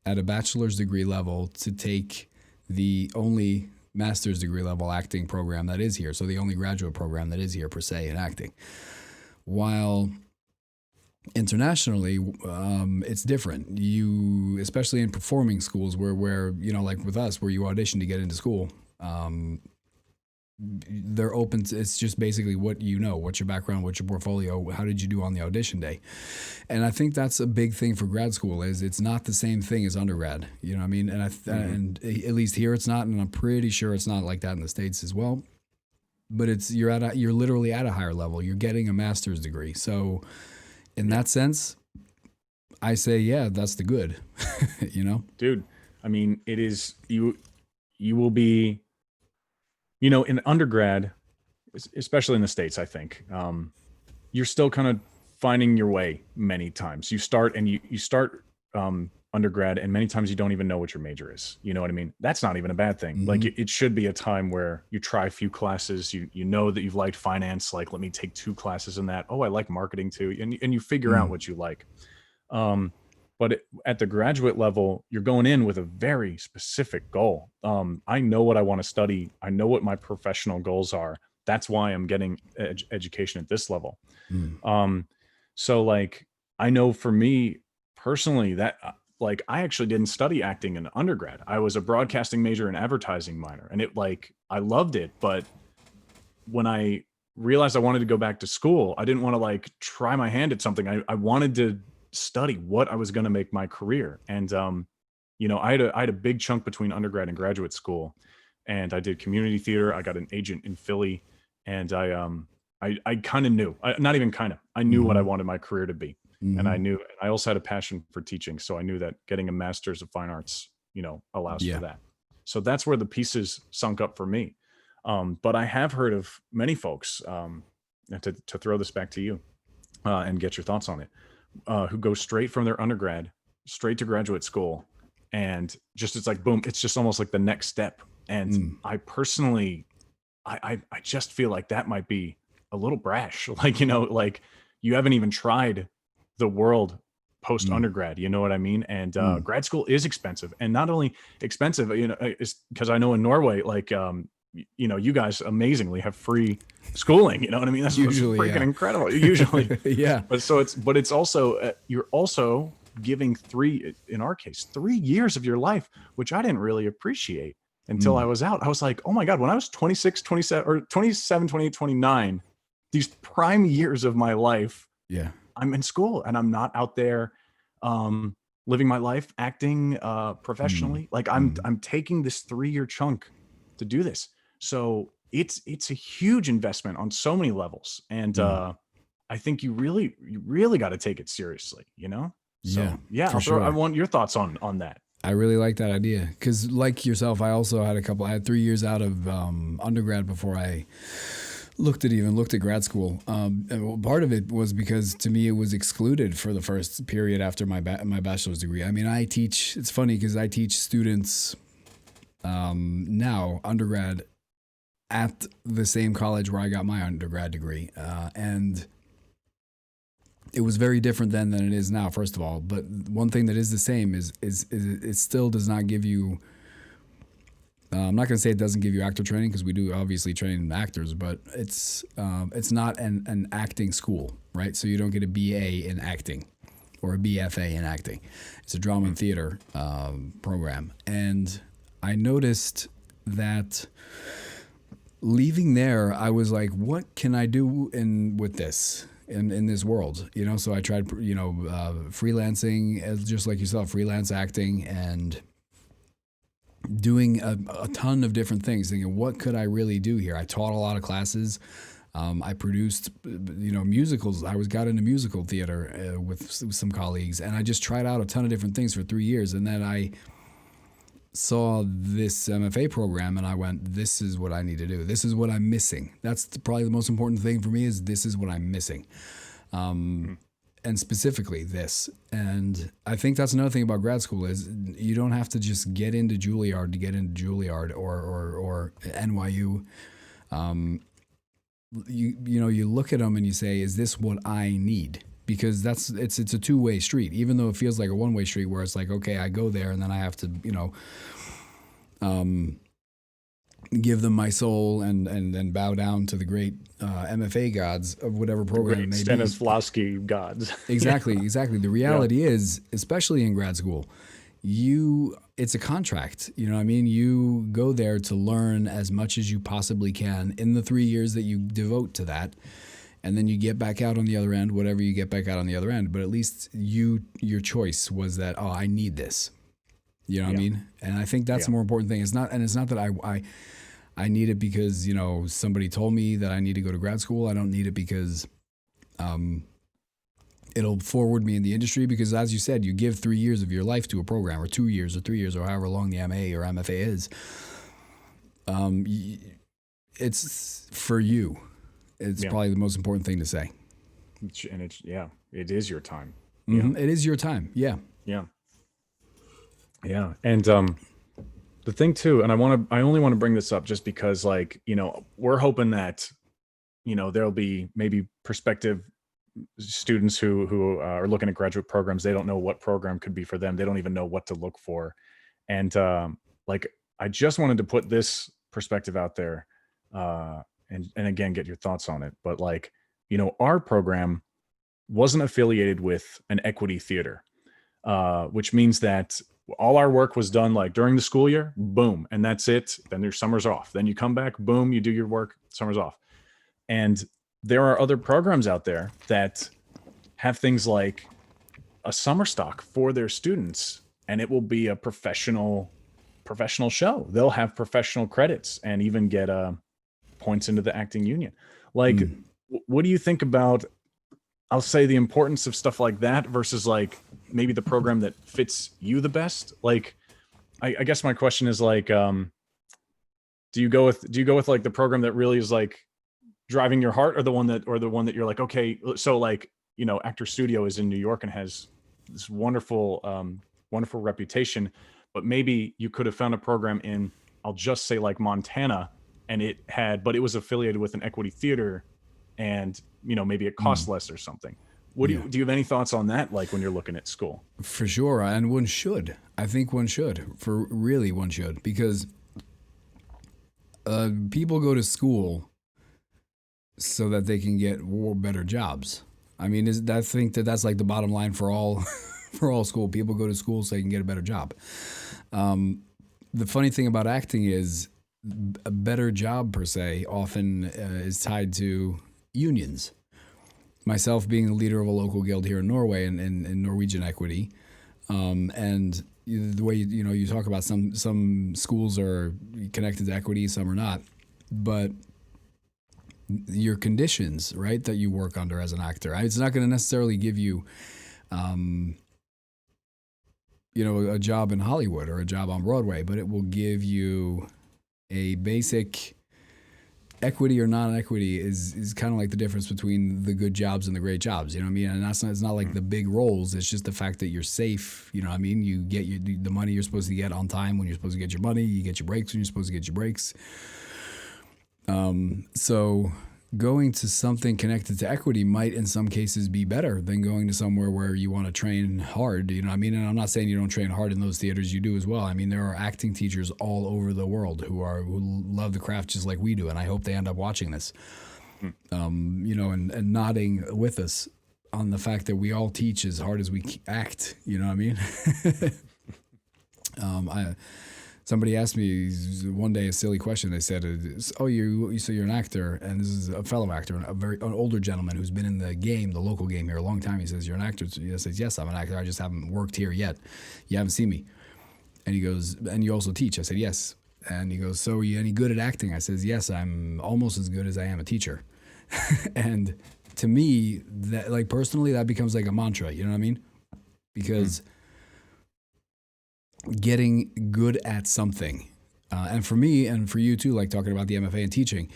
at a bachelor's degree level to take the only master's degree level acting program that is here. So the only graduate program that is here per se in acting. While internationally, it's different. You, especially in performing schools where, you know, like with us, where you audition to get into school, they're open to, it's just basically what you know, what's your background, what's your portfolio, how did you do on the audition day? And I think that's a big thing for grad school, is it's not the same thing as undergrad. You know what I mean? And and at least here it's not, and I'm pretty sure it's not like that in the States as well. But you're literally at a higher level. You're getting a master's degree. So in that sense, I say, yeah, that's the good, you know? Dude, I mean, it is, you will be, you know, in undergrad, especially in the States, I think, you're still kind of finding your way many times. You start undergrad, and many times you don't even know what your major is. You know what I mean? That's not even a bad thing. Mm-hmm. Like it should be a time where you try a few classes. You know that you've liked finance. Like, let me take 2 classes in that. Oh, I like marketing too. And you figure out what you like. But at the graduate level, you're going in with a very specific goal. I know what I want to study. I know what my professional goals are. That's why I'm getting education at this level. So like, I know for me personally that like, I actually didn't study acting in undergrad. I was a broadcasting major and advertising minor. And I loved it. But when I realized I wanted to go back to school, I didn't want to like try my hand at something. I wanted to study what I was going to make my career. And, you know, I had a big chunk between undergrad and graduate school, and I did community theater. I got an agent in Philly, and I kind of knew, not even kind of, I knew what I wanted my career to be. And I also had a passion for teaching. So I knew that getting a master's of fine arts, you know, allows for that. So that's where the pieces sunk up for me. But I have heard of many folks, to throw this back to you and get your thoughts on it, who go straight from their undergrad straight to graduate school, and just, it's like, boom, it's just almost like the next step. And I personally, I just feel like that might be a little brash. Like, you know, like you haven't even tried the world post undergrad, you know what I mean? And grad school is expensive, and not only expensive, you know, it's because I know in Norway, like, you know, you guys amazingly have free schooling, you know what I mean? That's Usually, freaking yeah. incredible. Usually. Yeah. But it's also, you're also giving in our case, 3 years of your life, which I didn't really appreciate until I was out. I was like, oh my God, when I was 26, 27, or 27, 28, 29, these prime years of my life, Yeah. I'm in school and I'm not out there living my life, acting professionally. Like I'm taking this 3-year chunk to do this. So it's a huge investment on so many levels. And I think you really got to take it seriously, you know? So yeah, I want your thoughts on that. I really like that idea because, like yourself, I also had I had 3 years out of undergrad before I looked at grad school. And part of it was because to me it was excluded for the first period after my bachelor's degree. I mean, it's funny because I teach students now undergrad at the same college where I got my undergrad degree, and it was very different then than it is now, first of all. But one thing that is the same is it still does not give you, I'm not going to say it doesn't give you actor training, because we do obviously train actors, but it's not an acting school, right? So you don't get a BA in acting or a BFA in acting. It's a drama and theater program. And I noticed that leaving there, I was like, what can I do with this? In this world, you know, so I tried, you know, freelancing, just like yourself, freelance acting, and doing a ton of different things, thinking, what could I really do here? I taught a lot of classes. I produced, you know, musicals. Got into musical theater with some colleagues, and I just tried out a ton of different things for 3 years. And then I saw this MFA program and I went, this is what I need to do. This is what I'm missing. That's probably the most important thing for me, is this is what I'm missing. And specifically this. And I think that's another thing about grad school is you don't have to just get into Juilliard to get into Juilliard or NYU. You know, you look at them and you say, is this what I need? Because it's a two-way street, even though it feels like a one-way street where it's like, okay, I go there and then I have to, you know, give them my soul and then bow down to the great MFA gods of whatever program it may be. Stanislavski gods. Exactly. The reality is, especially in grad school, it's a contract. You know what I mean? You go there to learn as much as you possibly can in the 3 years that you devote to that. And then you get back out on the other end, whatever you get back out on the other end. But at least your choice was that, oh, I need this. You know what I mean? And I think that's the more important thing. It's not that I need it because, you know, somebody told me that I need to go to grad school. I don't need it because it'll forward me in the industry, because as you said, you give 3 years of your life to a program, or 2 years or 3 years, or however long the MA or MFA is. It's for you. It's probably the most important thing to say. And it is your time. Mm-hmm. It is your time. Yeah. And the thing too, and I only want to bring this up just because, like, you know, we're hoping that, you know, there'll be maybe prospective students who are looking at graduate programs. They don't know what program could be for them. They don't even know what to look for. And like, I just wanted to put this perspective out there. And again, get your thoughts on it. But, like, you know, our program wasn't affiliated with an equity theater, which means that all our work was done like during the school year, boom, and that's it. Then your summer's off. Then you come back, boom, you do your work, summer's off. And there are other programs out there that have things like a summer stock for their students, and it will be a professional show. They'll have professional credits and even get points into the acting union. Like, what do you think about, I'll say, the importance of stuff like that versus, like, maybe the program that fits you the best? Like, I guess my question is, like, do you go with like the program that really is like driving your heart, or the one that you're like, okay, so, like, you know, Actor Studio is in New York and has this wonderful reputation, but maybe you could have found a program in, I'll just say, like, Montana, and but it was affiliated with an equity theater, and maybe it costs less or something. Do you have any thoughts on that? Like when you're looking at school? For sure, and one should. I think one should. One should, because people go to school so that they can get better jobs. I mean, I think that's like the bottom line for all for all school. People go to school so they can get a better job. The funny thing about acting is a better job per se often is tied to unions. Myself being the leader of a local guild here in Norway in Norwegian equity, and the way you talk about some schools are connected to equity, some are not, but your conditions, right, that you work under as an actor, it's not going to necessarily give you, a job in Hollywood or a job on Broadway, but it will give you a basic. Equity or non-equity is kind of like the difference between the good jobs and the great jobs. You know what I mean? And it's not like the big roles. It's just the fact that you're safe. You know what I mean? You get the money you're supposed to get on time when you're supposed to get your money. You get your breaks when you're supposed to get your breaks. So going to something connected to equity might in some cases be better than going to somewhere where you want to train hard. You know what I mean? And I'm not saying you don't train hard in those theaters. You do as well. I mean, there are acting teachers all over the world who love the craft just like we do. And I hope they end up watching this, and nodding with us on the fact that we all teach as hard as we act. You know what I mean? Somebody asked me one day a silly question. They said, "Oh, so you're an actor," and this is a fellow actor, an older gentleman who's been in the game, the local game here, a long time. He says, "You're an actor?" I says, "Yes, I'm an actor. I just haven't worked here yet. You haven't seen me." And he goes, "And you also teach?" I said, "Yes." And he goes, "So are you any good at acting?" I says, "Yes, I'm almost as good as I am a teacher." And to me, that, like, personally, that becomes like a mantra. You know what I mean? Because getting good at something, and for me and for you too, like talking about the MFA and teaching,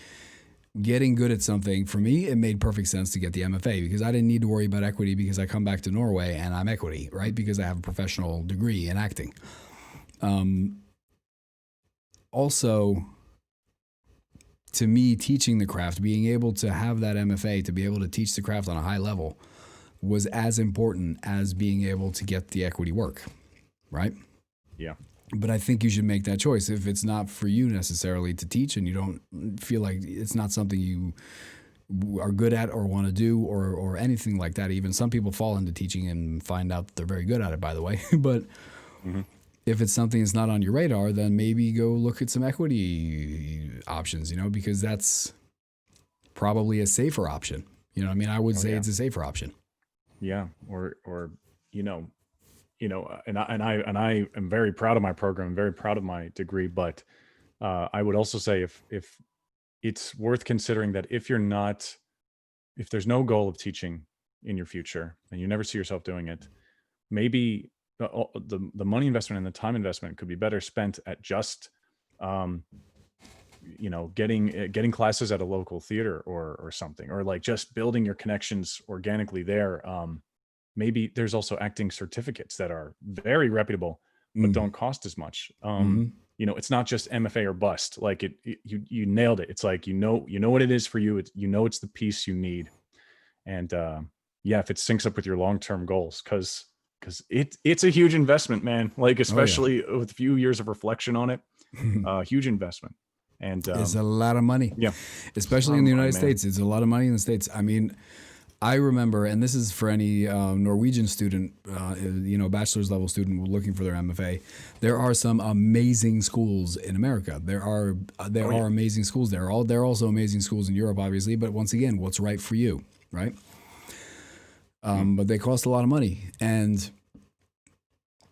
getting good at something, for me, it made perfect sense to get the MFA because I didn't need to worry about equity because I come back to Norway and I'm equity, right? Because I have a professional degree in acting. Also, to me, teaching the craft, being able to have that MFA, to be able to teach the craft on a high level was as important as being able to get the equity work, right? Yeah. But I think you should make that choice. If it's not for you necessarily to teach and you don't feel like it's not something you are good at or want to do or anything like that. Even some people fall into teaching and find out that they're very good at it, by the way. But if it's something that's not on your radar, then maybe go look at some equity options, because that's probably a safer option. You know what I mean? I would say it's a safer option. Yeah. Or and I am very proud of my program, I'm very proud of my degree, but I would also say if it's worth considering that if there's no goal of teaching in your future and you never see yourself doing it, maybe the money investment and the time investment could be better spent at just getting classes at a local theater or something, or like just building your connections organically there. Maybe there's also acting certificates that are very reputable, but don't cost as much. It's not just MFA or bust. Like you nailed it. It's like, you know what it is for you. It's the piece you need. And if it syncs up with your long-term goals, because it's a huge investment, man. Like, especially with a few years of reflection on it, huge investment. And it's a lot of money. Yeah. Especially in the United States. It's a lot of money in the States. I mean, I remember, and this is for any Norwegian student, bachelor's level student looking for their MFA. There are some amazing schools in America. There are amazing schools there. There are also amazing schools in Europe, obviously. But once again, what's right for you, right? But they cost a lot of money, and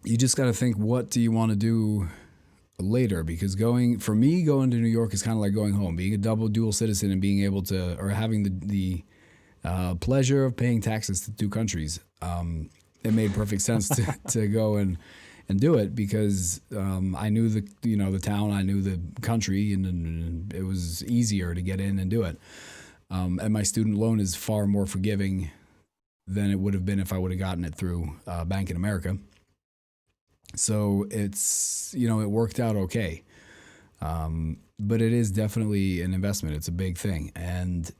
you just got to think, what do you want to do later? Because going to New York is kind of like going home. Being a dual citizen and being able to, or having the pleasure of paying taxes to two countries. It made perfect sense to go and do it because I knew the town, I knew the country, and it was easier to get in and do it. And my student loan is far more forgiving than it would have been if I would have gotten it through Bank in America. So it's, it worked out okay. But it is definitely an investment. It's a big thing. And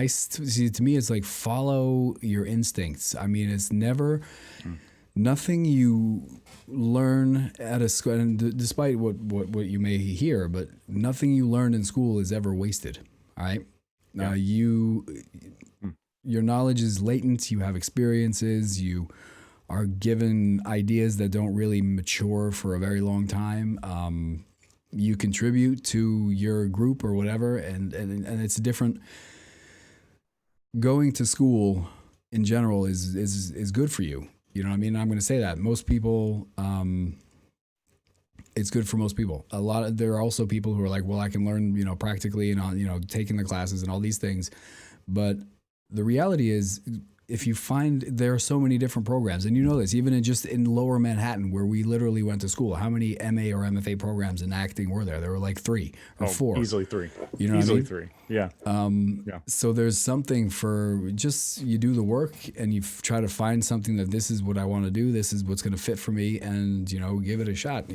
see, to me, it's like follow your instincts. I mean, it's never nothing you learn at a school, and despite what you may hear, but nothing you learn in school is ever wasted. All right. Yeah. Your knowledge is latent. You have experiences. You are given ideas that don't really mature for a very long time. You contribute to your group or whatever, and it's different. Going to school in general is good for you. You know what I mean? I'm going to say that most people, it's good for most people. There are also people who are like, well, I can learn, practically and on, taking the classes and all these things. But the reality is, if you find there are so many different programs, and you know this, even in lower Manhattan, where we literally went to school, how many MA or MFA programs in acting were there? There were like 3 or 4. Easily 3. You know easily what I mean? 3. Yeah. Yeah. So there's something for you do the work and you try to find something that this is what I want to do. This is what's going to fit for me, and give it a shot.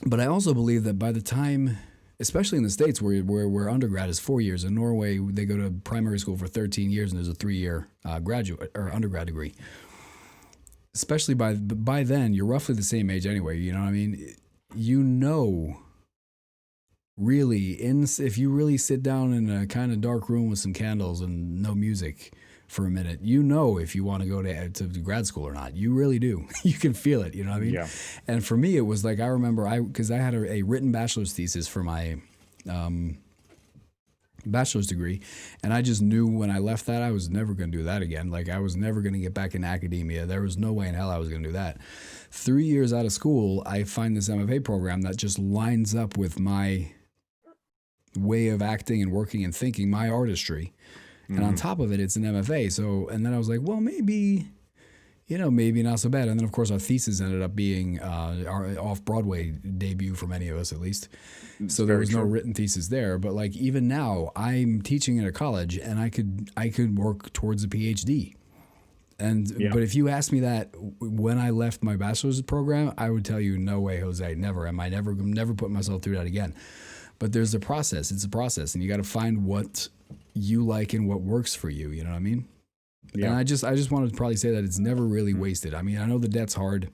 But I also believe that by the time, especially in the States where undergrad is 4 years. In Norway, they go to primary school for 13 years and there's a 3-year graduate or undergrad degree. Especially by then, you're roughly the same age anyway. You know what I mean? Really, if you really sit down in a kind of dark room with some candles and no music for a minute, if you want to go to grad school or not. You really do. You can feel it, you know what I mean? Yeah. And for me, it was like, I remember because I had a written bachelor's thesis for my bachelor's degree, and I just knew when I left that I was never going to do that again. Like, I was never going to get back in academia. There was no way in hell I was going to do that. 3 years out of school, I find this MFA program that just lines up with my way of acting and working and thinking, my artistry. And on top of it, it's an MFA. So, and then I was like, well, maybe not so bad. And then, of course, our thesis ended up being our off-Broadway debut for many of us, at least. So there was no written thesis there. But like, even now, I'm teaching at a college, and I could work towards a PhD. But if you asked me that when I left my bachelor's program, I would tell you, no way, Jose, never. I never put myself through that again. But there's a process. It's a process, and you got to find what you like and what works for you. You know what I mean? Yeah. And I just wanted to probably say that it's never really wasted. I mean, I know the debt's hard.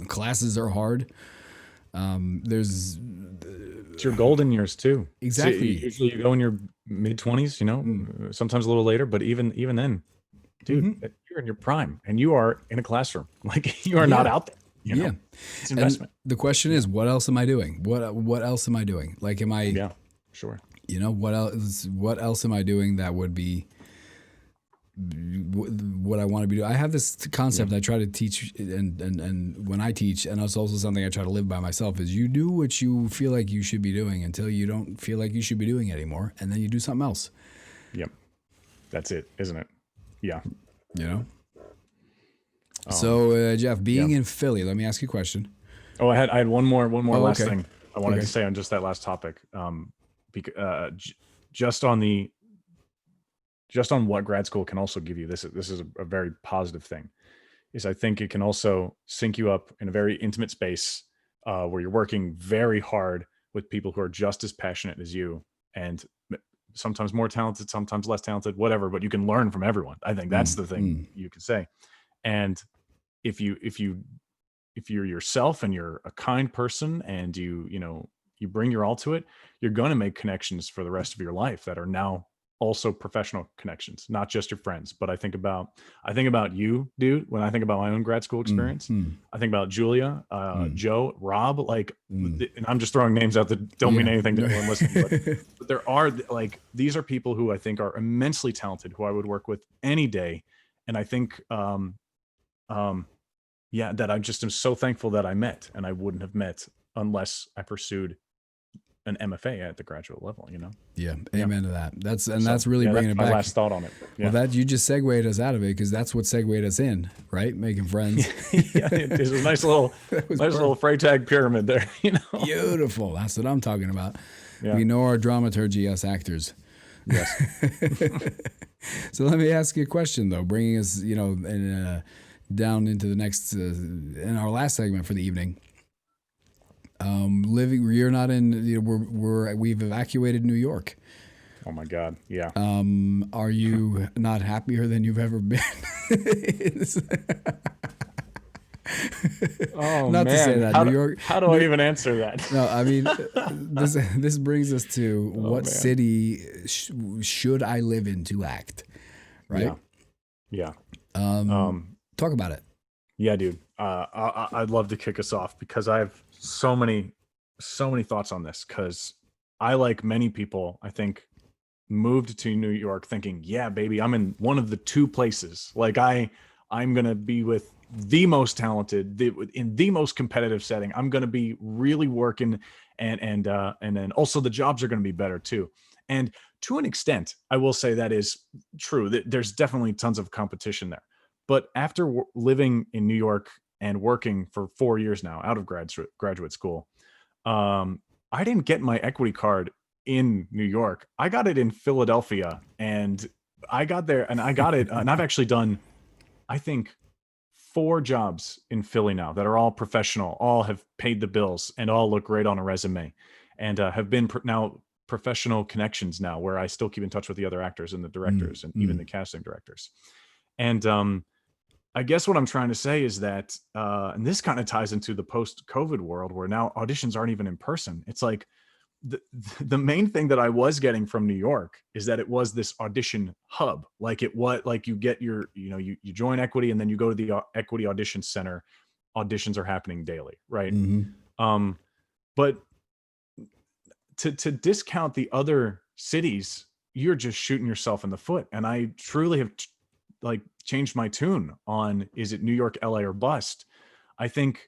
Classes are hard. It's your golden years too. Exactly. So usually you go in your mid-20s, sometimes a little later, but even then, dude, you're in your prime and you are in a classroom. Like, you are not out there. It's investment. And the question is, what else am I doing? What else am I doing? Like, am I? Yeah, sure. What else am I doing that would be what I want to be doing? I have this concept I try to teach, and when I teach, and it's also something I try to live by myself, is you do what you feel like you should be doing until you don't feel like you should be doing it anymore, and then you do something else. Yep. That's it, isn't it? Yeah. So, Jeff, being in Philly, let me ask you a question. Oh, I had one more last thing I wanted to say on just that last topic. Just on what grad school can also give you, this is a very positive thing, is I think it can also sync you up in a very intimate space where you're working very hard with people who are just as passionate as you, and sometimes more talented, sometimes less talented, whatever, but you can learn from everyone. I think that's the thing you could say. And if you're yourself and you're a kind person and you bring your all to it, you're going to make connections for the rest of your life that are now also professional connections, not just your friends. But I think about you, dude. When I think about my own grad school experience, I think about Julia, Joe, Rob, and I'm just throwing names out that don't mean anything to anyone listening, but there are these are people who I think are immensely talented, who I would work with any day. And I think, that I just am so thankful that I met, and I wouldn't have met unless I pursued an MFA at the graduate level, Yeah. Amen to that. That's really bringing it back. My last thought on it. Yeah. Well, you just segued us out of it, because that's what segued us in, right? Making friends. It was a nice little Freytag pyramid there, Beautiful. That's what I'm talking about. Yeah. We know our dramaturgy, us actors. Yes. So let me ask you a question, though, bringing us, down into the next, in our last segment for the evening. You're not in. We've evacuated New York. Oh my God. Yeah. Are you not happier than you've ever been? Oh not man. to say that How New do, York. how do I even answer that? No, I mean this brings us to what man. city should I live in to act, right? Yeah. Talk about it. Yeah, dude. I'd love to kick us off because I have so many thoughts on this. Because I, like many people, I think, moved to New York thinking, yeah, baby, I'm in one of the two places. Like I'm gonna be with the most talented, in the most competitive setting. I'm gonna be really working, and then also the jobs are gonna be better too. And to an extent, I will say that is true. There's definitely tons of competition there. But after living in New York and working for 4 years now out of graduate school, I didn't get my equity card in New York. I got it in Philadelphia, and I got there and I got it. And I've actually done, I think, 4 jobs in Philly now that are all professional, all have paid the bills, and all look great on a resume, and have been now professional connections now, where I still keep in touch with the other actors and the directors and even the casting directors. And I guess what I'm trying to say is that, and this kind of ties into the post-COVID world where now auditions aren't even in person. It's like the main thing that I was getting from New York is that it was this audition hub. Like you get your, you join Equity and then you go to the Equity Audition Center. Auditions are happening daily, right? Mm-hmm. But to discount the other cities, you're just shooting yourself in the foot. And I truly have changed my tune on, is it New York, LA, or bust? I think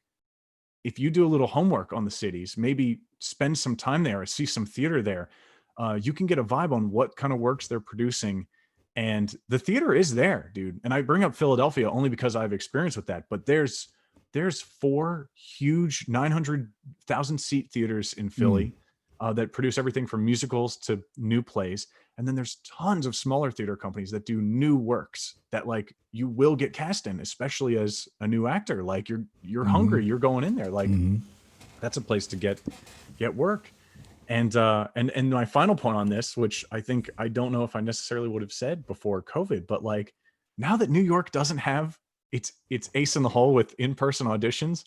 if you do a little homework on the cities, maybe spend some time there, see some theater there, you can get a vibe on what kind of works they're producing. And the theater is there, dude. And I bring up Philadelphia only because I have experience with that. But there's 4 huge 900,000 seat theaters in Philly that produce everything from musicals to new plays. And then there's tons of smaller theater companies that do new works that you will get cast in, especially as a new actor. Like you're hungry, you're going in there. That's a place to get work. And my final point on this, which I don't know if I necessarily would have said before COVID, but now that New York doesn't have its ace in the hole with in-person auditions,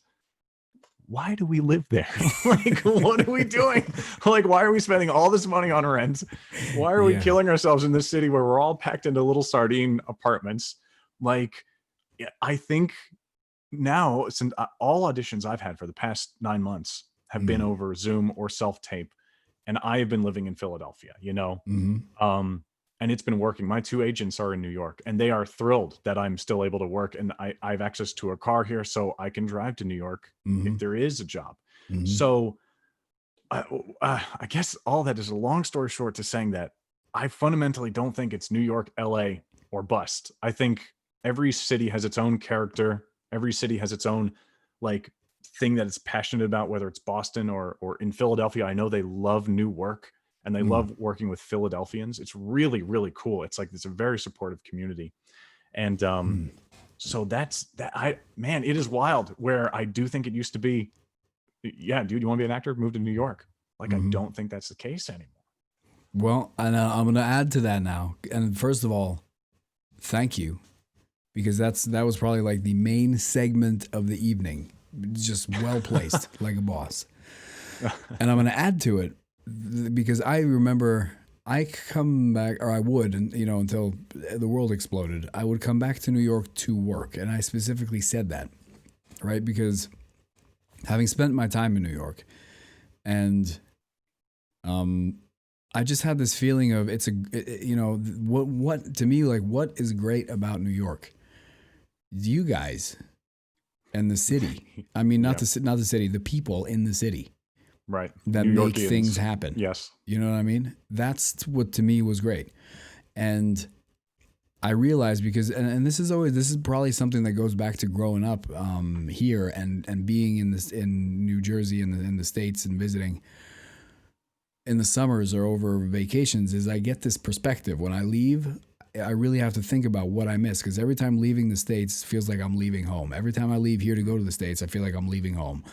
why do we live there? What are we doing? Why are we spending all this money on rent? Why are we killing ourselves in this city where we're all packed into little sardine apartments? I think now, since all auditions I've had for the past 9 months have been over Zoom or self-tape, and I have been living in Philadelphia, and it's been working. My 2 agents are in New York, and they are thrilled that I'm still able to work. And I have access to a car here, so I can drive to New York if there is a job. So I guess all that is a long story short to saying that I fundamentally don't think it's New York, LA, or bust. I think every city has its own character. Every city has its own thing that it's passionate about, whether it's Boston or in Philadelphia. I know they love new work. And they love working with Philadelphians. It's really, really cool. It's a very supportive community. And so that's that. It is wild where I do think it used to be, yeah, dude, you want to be an actor? Move to New York. I don't think that's the case anymore. Well, and I'm going to add to that now. And first of all, thank you, because that was probably the main segment of the evening. Just well placed, like a boss. And I'm going to add to it, because I remember I come back, or I would, and until the world exploded, I would come back to New York to work. And I specifically said that, right? Because having spent my time in New York, and I just had this feeling of what to me, what is great about New York? You guys and the city. I mean, not the city, the people in the city. Right. That make things happen. Yes. You know what I mean? That's what to me was great. And I realized, because, and this is probably something that goes back to growing up here and being in New Jersey and in the States and visiting in the summers or over vacations, is I get this perspective. When I leave, I really have to think about what I miss, because every time leaving the States feels like I'm leaving home. Every time I leave here to go to the States, I feel like I'm leaving home.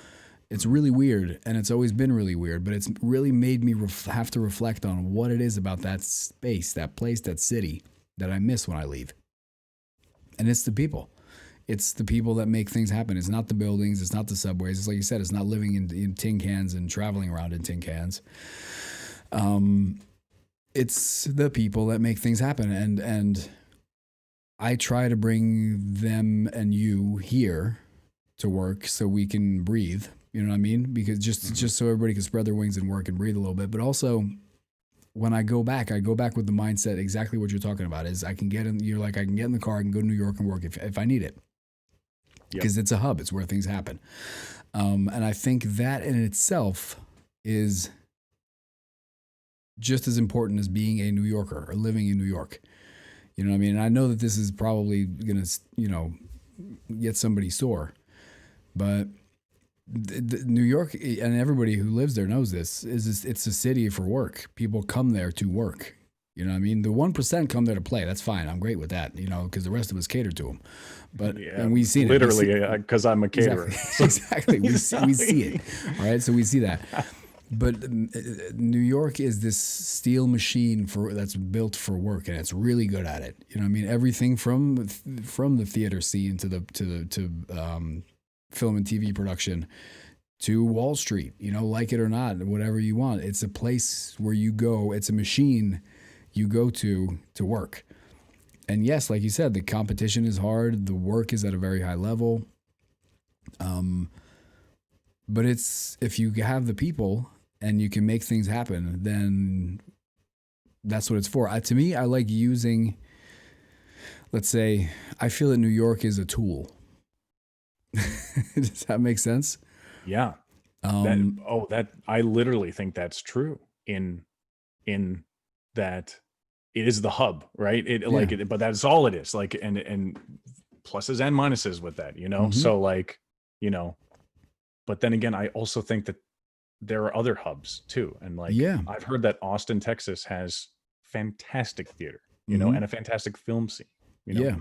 It's really weird, and it's always been really weird, but it's really made me have to reflect on what it is about that space, that place, that city that I miss when I leave. And it's the people. It's the people that make things happen. It's not the buildings. It's not the subways. It's like you said, it's not living in tin cans and traveling around in tin cans. It's the people that make things happen. And I try to bring them and you here to work so we can breathe. You know what I mean? Because just so everybody can spread their wings and work and breathe a little bit. But also, when I go back with the mindset exactly what you're talking about is I can get in. You're like, I can get in the car, I can go to New York and work if I need it. Because it's a hub. It's where things happen. And I think that in itself is just as important as being a New Yorker or living in New York. You know what I mean? And I know that this is probably going to, get somebody sore. But New York, and everybody who lives there knows this, it's a city for work. People come there to work. You know what I mean? The 1% come there to play. That's fine. I'm great with that, because the rest of us cater to them. But and we've seen literally, because I'm a caterer. Exactly. We see it. All right. So we see that. But New York is this steel machine that's built for work, and it's really good at it. You know what I mean? Everything from the theater scene to film and TV production to Wall Street, like it or not, whatever you want. It's a place where you go. It's a machine you go to work. And yes, like you said, the competition is hard. The work is at a very high level. But if you have the people and you can make things happen, then that's what it's for. To me, I like using, let's say, I feel that New York is a tool. Does that make sense? Yeah. That I literally think that's true in that it is the hub, right? But that's all it is. Like, and pluses and minuses with that, Mm-hmm. So but then again, I also think that there are other hubs too. And I've heard that Austin, Texas has fantastic theater, Mm-hmm. and a fantastic film scene, Yeah.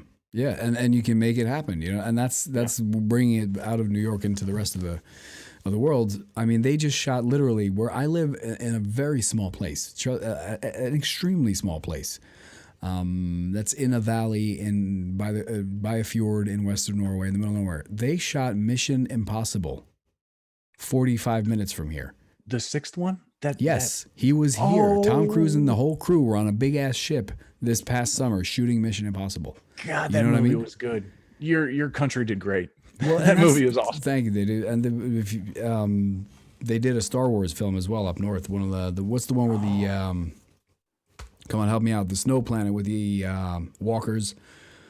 And you can make it happen, and that's bringing it out of New York into the rest of the world. I mean, they just shot literally where I live in a very small place, an extremely small place. That's in a valley by a fjord in Western Norway, in the middle of nowhere. They shot Mission Impossible 45 minutes from here. The sixth one? He was here. Tom Cruise and the whole crew were on a big ass ship this past summer shooting Mission Impossible. God, that movie was good. Your country did great. Well, that movie was awesome. Thank you. They did, and they did a Star Wars film as well up north. One of the what's the one where the come on, help me out. The snow planet with the walkers.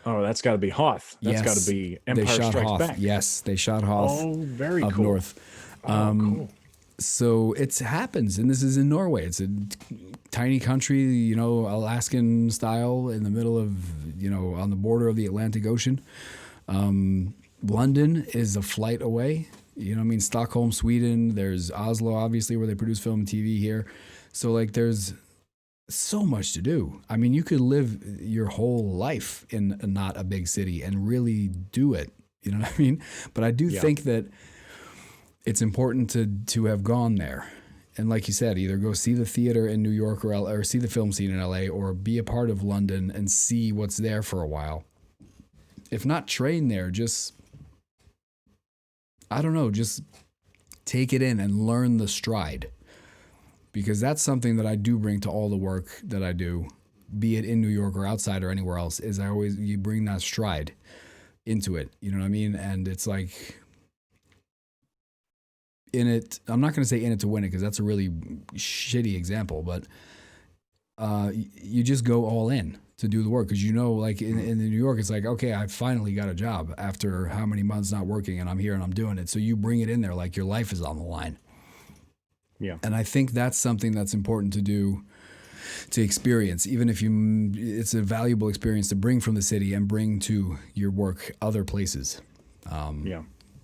Oh, that's got to be Hoth. That's got to be Empire Strikes Back. Yes, they shot Hoth. Oh, very up cool. North. Cool. So it happens, and this is in Norway. It's a tiny country, Alaskan style, in the middle of, on the border of the Atlantic Ocean. London is a flight away. Stockholm, Sweden. There's Oslo, obviously, where they produce film and TV here. So there's so much to do. I mean, you could live your whole life in not a big city and really do it. You know what I mean? But I do think that it's important to have gone there. And like you said, either go see the theater in New York or see the film scene in LA, or be a part of London and see what's there for a while. If not train there, just take it in and learn the stride. Because that's something that I do bring to all the work that I do, be it in New York or outside or anywhere else, is you bring that stride into it. You know what I mean? And it's like, in it, I'm not going to say in it to win it, because that's a really shitty example, but you just go all in to do the work. Because in New York, it's like, okay, I finally got a job after how many months not working, and I'm here and I'm doing it. So you bring it in there like your life is on the line. Yeah. And I think that's something that's important to do, to experience, even if it's a valuable experience to bring from the city and bring to your work other places.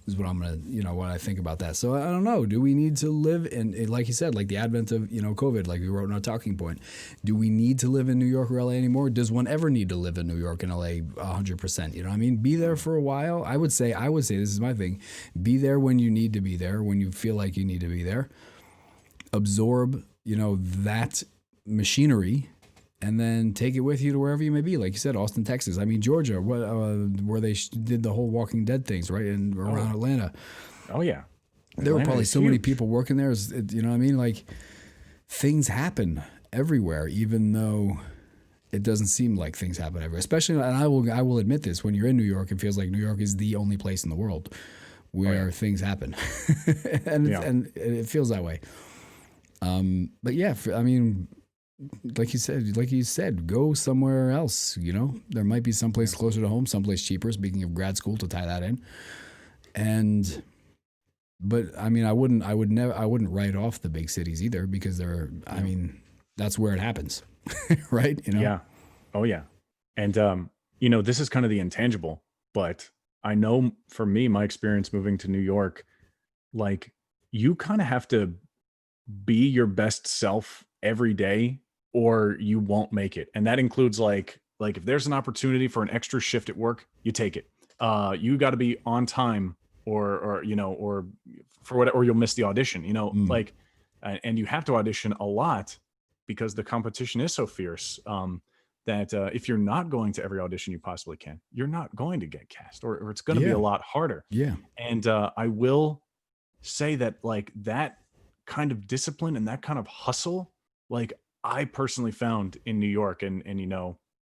is what I'm gonna, what I think about that. So I don't know. Do we need to live in, like you said, like the advent of COVID, like we wrote in our talking point? Do we need to live in New York or LA anymore? Does one ever need to live in New York and LA 100%? You know what I mean? Be there for a while. I would say this is my thing. Be there when you need to be there, when you feel like you need to be there. Absorb, that machinery. And then take it with you to wherever you may be. Like you said, Austin, Texas. I mean, Georgia, where they did the whole Walking Dead things, right? And around Atlanta. Oh, yeah. There were probably so many people working there. You know what I mean? Like, things happen everywhere, even though it doesn't seem like things happen everywhere. Especially, and I will admit this, when you're in New York, it feels like New York is the only place in the world where things happen. and it feels that way. But yeah, I mean... Like you said, go somewhere else. There might be someplace closer to home, someplace cheaper. Speaking of grad school, to tie that in, but I mean, I wouldn't write off the big cities either, because I mean, that's where it happens, right? Yeah. Oh yeah. And this is kind of the intangible, but I know for me, my experience moving to New York, like, you kind of have to be your best self every day, or you won't make it. And that includes like if there's an opportunity for an extra shift at work, you take it. You got to be on time, or for whatever, or you'll miss the audition, like, and you have to audition a lot because the competition is so fierce, that if you're not going to every audition you possibly can, you're not going to get cast, or it's going to be a lot harder. Yeah. And I will say that, like, that kind of discipline and that kind of hustle, like, I personally found in New York, and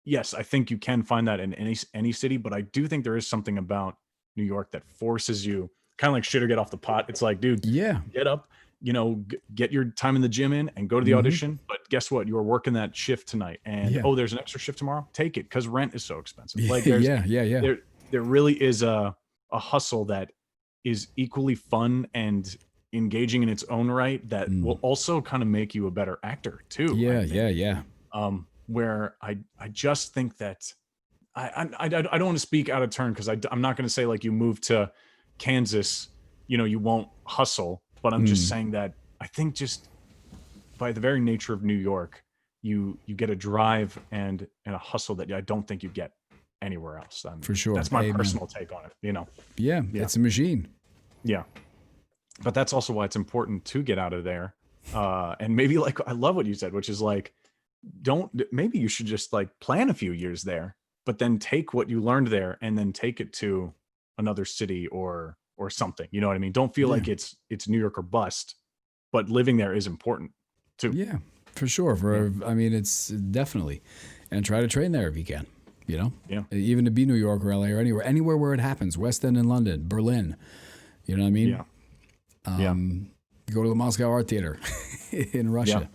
yes, I think you can find that in any city, but I do think there is something about New York that forces you, kind of like shit or get off the pot. It's like, dude, get up, get your time in the gym in and go to the audition. But guess what? You're working that shift tonight, and there's an extra shift tomorrow. Take it, because rent is so expensive. Like, there's, there really is a hustle that is equally fun and engaging in its own right, that will also kind of make you a better actor too. Where I just think that I don't want to speak out of turn, because I'm not going to say like you move to Kansas, you won't hustle, but I'm just saying that I think just by the very nature of New York, you get a drive and a hustle that I don't think you get anywhere else. For sure. That's my personal take on it, Yeah, it's a machine. Yeah. But that's also why it's important to get out of there. And maybe, like, I love what you said, which is like, maybe you should just like plan a few years there, but then take what you learned there and then take it to another city or something. You know what I mean? Don't feel like it's New York or bust, but living there is important too. Yeah, for sure. I mean, it's definitely, and try to train there if you can, even to be New York or LA or anywhere where it happens, West End in London, Berlin, you know what I mean? Go to the Moscow Art Theater in Russia.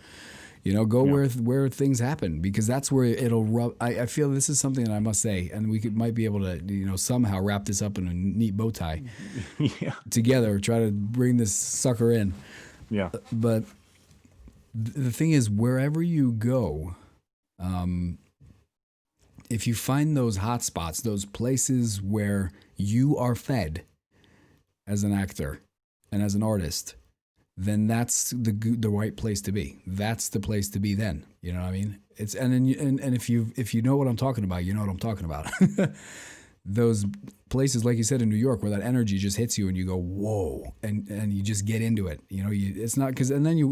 Go where things happen, because that's where it'll rub. I feel this is something that I must say, and we might be able to somehow wrap this up in a neat bow tie together. Try to bring this sucker in. Yeah. But the thing is, wherever you go, if you find those hot spots, those places where you are fed as an actor and as an artist, then that's the right place to be. That's the place to be then. You know what I mean? It's and if you know what I'm talking about, you know what I'm talking about. Those places, like you said, in New York, where that energy just hits you and you go, whoa, and you just get into it. It's not because, and then you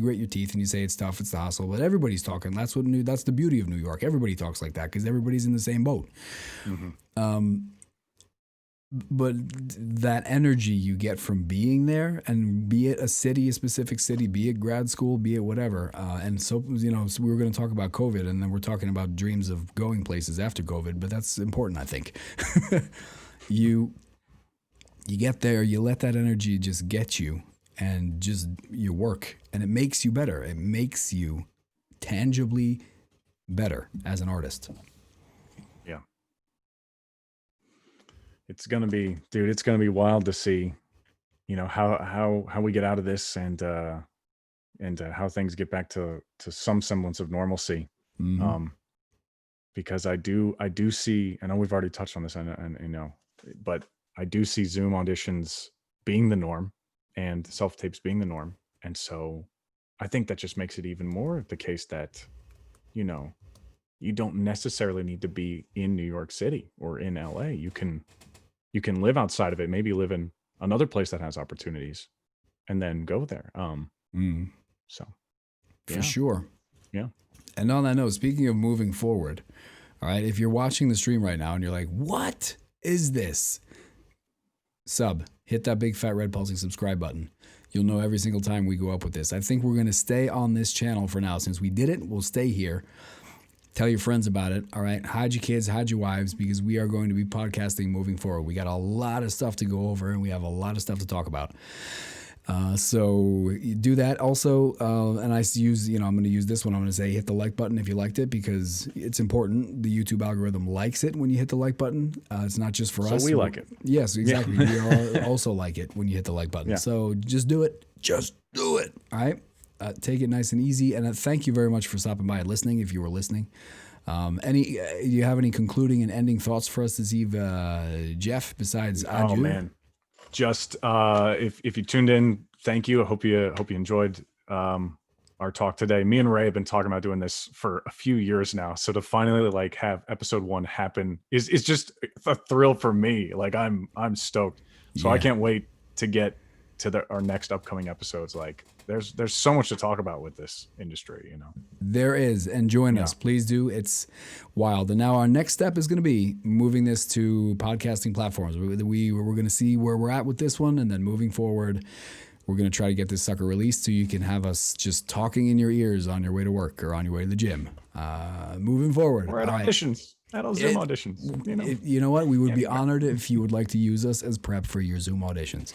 grit your teeth and you say it's tough, it's the hustle, but everybody's talking. That's the beauty of New York. Everybody talks like that because everybody's in the same boat. Mm-hmm. But that energy you get from being there, and be it a specific city, be it grad school, be it whatever. And so we were going to talk about COVID, and then we're talking about dreams of going places after COVID, but that's important, I think. You get there, you let that energy just get you, and just you work, and it makes you better. It makes you tangibly better as an artist. It's gonna be wild to see, how we get out of this, and how things get back to some semblance of normalcy. Mm-hmm. Because I do see, I know we've already touched on this, and but I do see Zoom auditions being the norm and self-tapes being the norm. And so I think that just makes it even more the case that, you know, you don't necessarily need to be in New York City or in LA. You can live outside of it, maybe live in another place that has opportunities and then go there. So for sure. Yeah. And on that note, speaking of moving forward, all right, if you're watching the stream right now and you're like, what is this? Hit that big fat red pulsing subscribe button. You'll know every single time we go up with this. I think we're going to stay on this channel for now. Since we did it, we'll stay here. Tell your friends about it. All right. Hide your kids, hide your wives, because we are going to be podcasting moving forward. We got a lot of stuff to go over and we have a lot of stuff to talk about. So you do that also. And I use, I'm going to use this one. I'm going to say hit the like button if you liked it, because it's important. The YouTube algorithm likes it when you hit the like button. It's not just for us. So we like it. Yes, exactly. We also like it when you hit the like button. Yeah. So just do it. Just do it. All right. Take it nice and easy. And thank you very much for stopping by and listening, if you were listening. Do you have any concluding and ending thoughts for us this eve, Jeff, besides adieu? Oh, man. Just if you tuned in, thank you. I hope you enjoyed our talk today. Me and Ray have been talking about doing this for a few years now. So to finally have episode 1 happen is just a thrill for me. Like I'm stoked. So I can't wait to get to our next upcoming episodes. Like there's so much to talk about with this industry, There is, and join us, please do. It's wild. And now our next step is going to be moving this to podcasting platforms. We're going to see where we're at with this one, and then moving forward, we're going to try to get this sucker released so you can have us just talking in your ears on your way to work or on your way to the gym. Moving forward. We're at auditions. At all Zoom auditions. You know what? We would be honored if you would like to use us as prep for your Zoom auditions.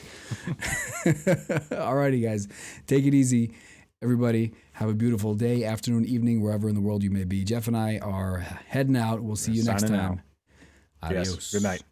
Alrighty, guys. Take it easy. Everybody, have a beautiful day, afternoon, evening, wherever in the world you may be. Jeff and I are heading out. We'll see you next time. Adios. Yes. Good night.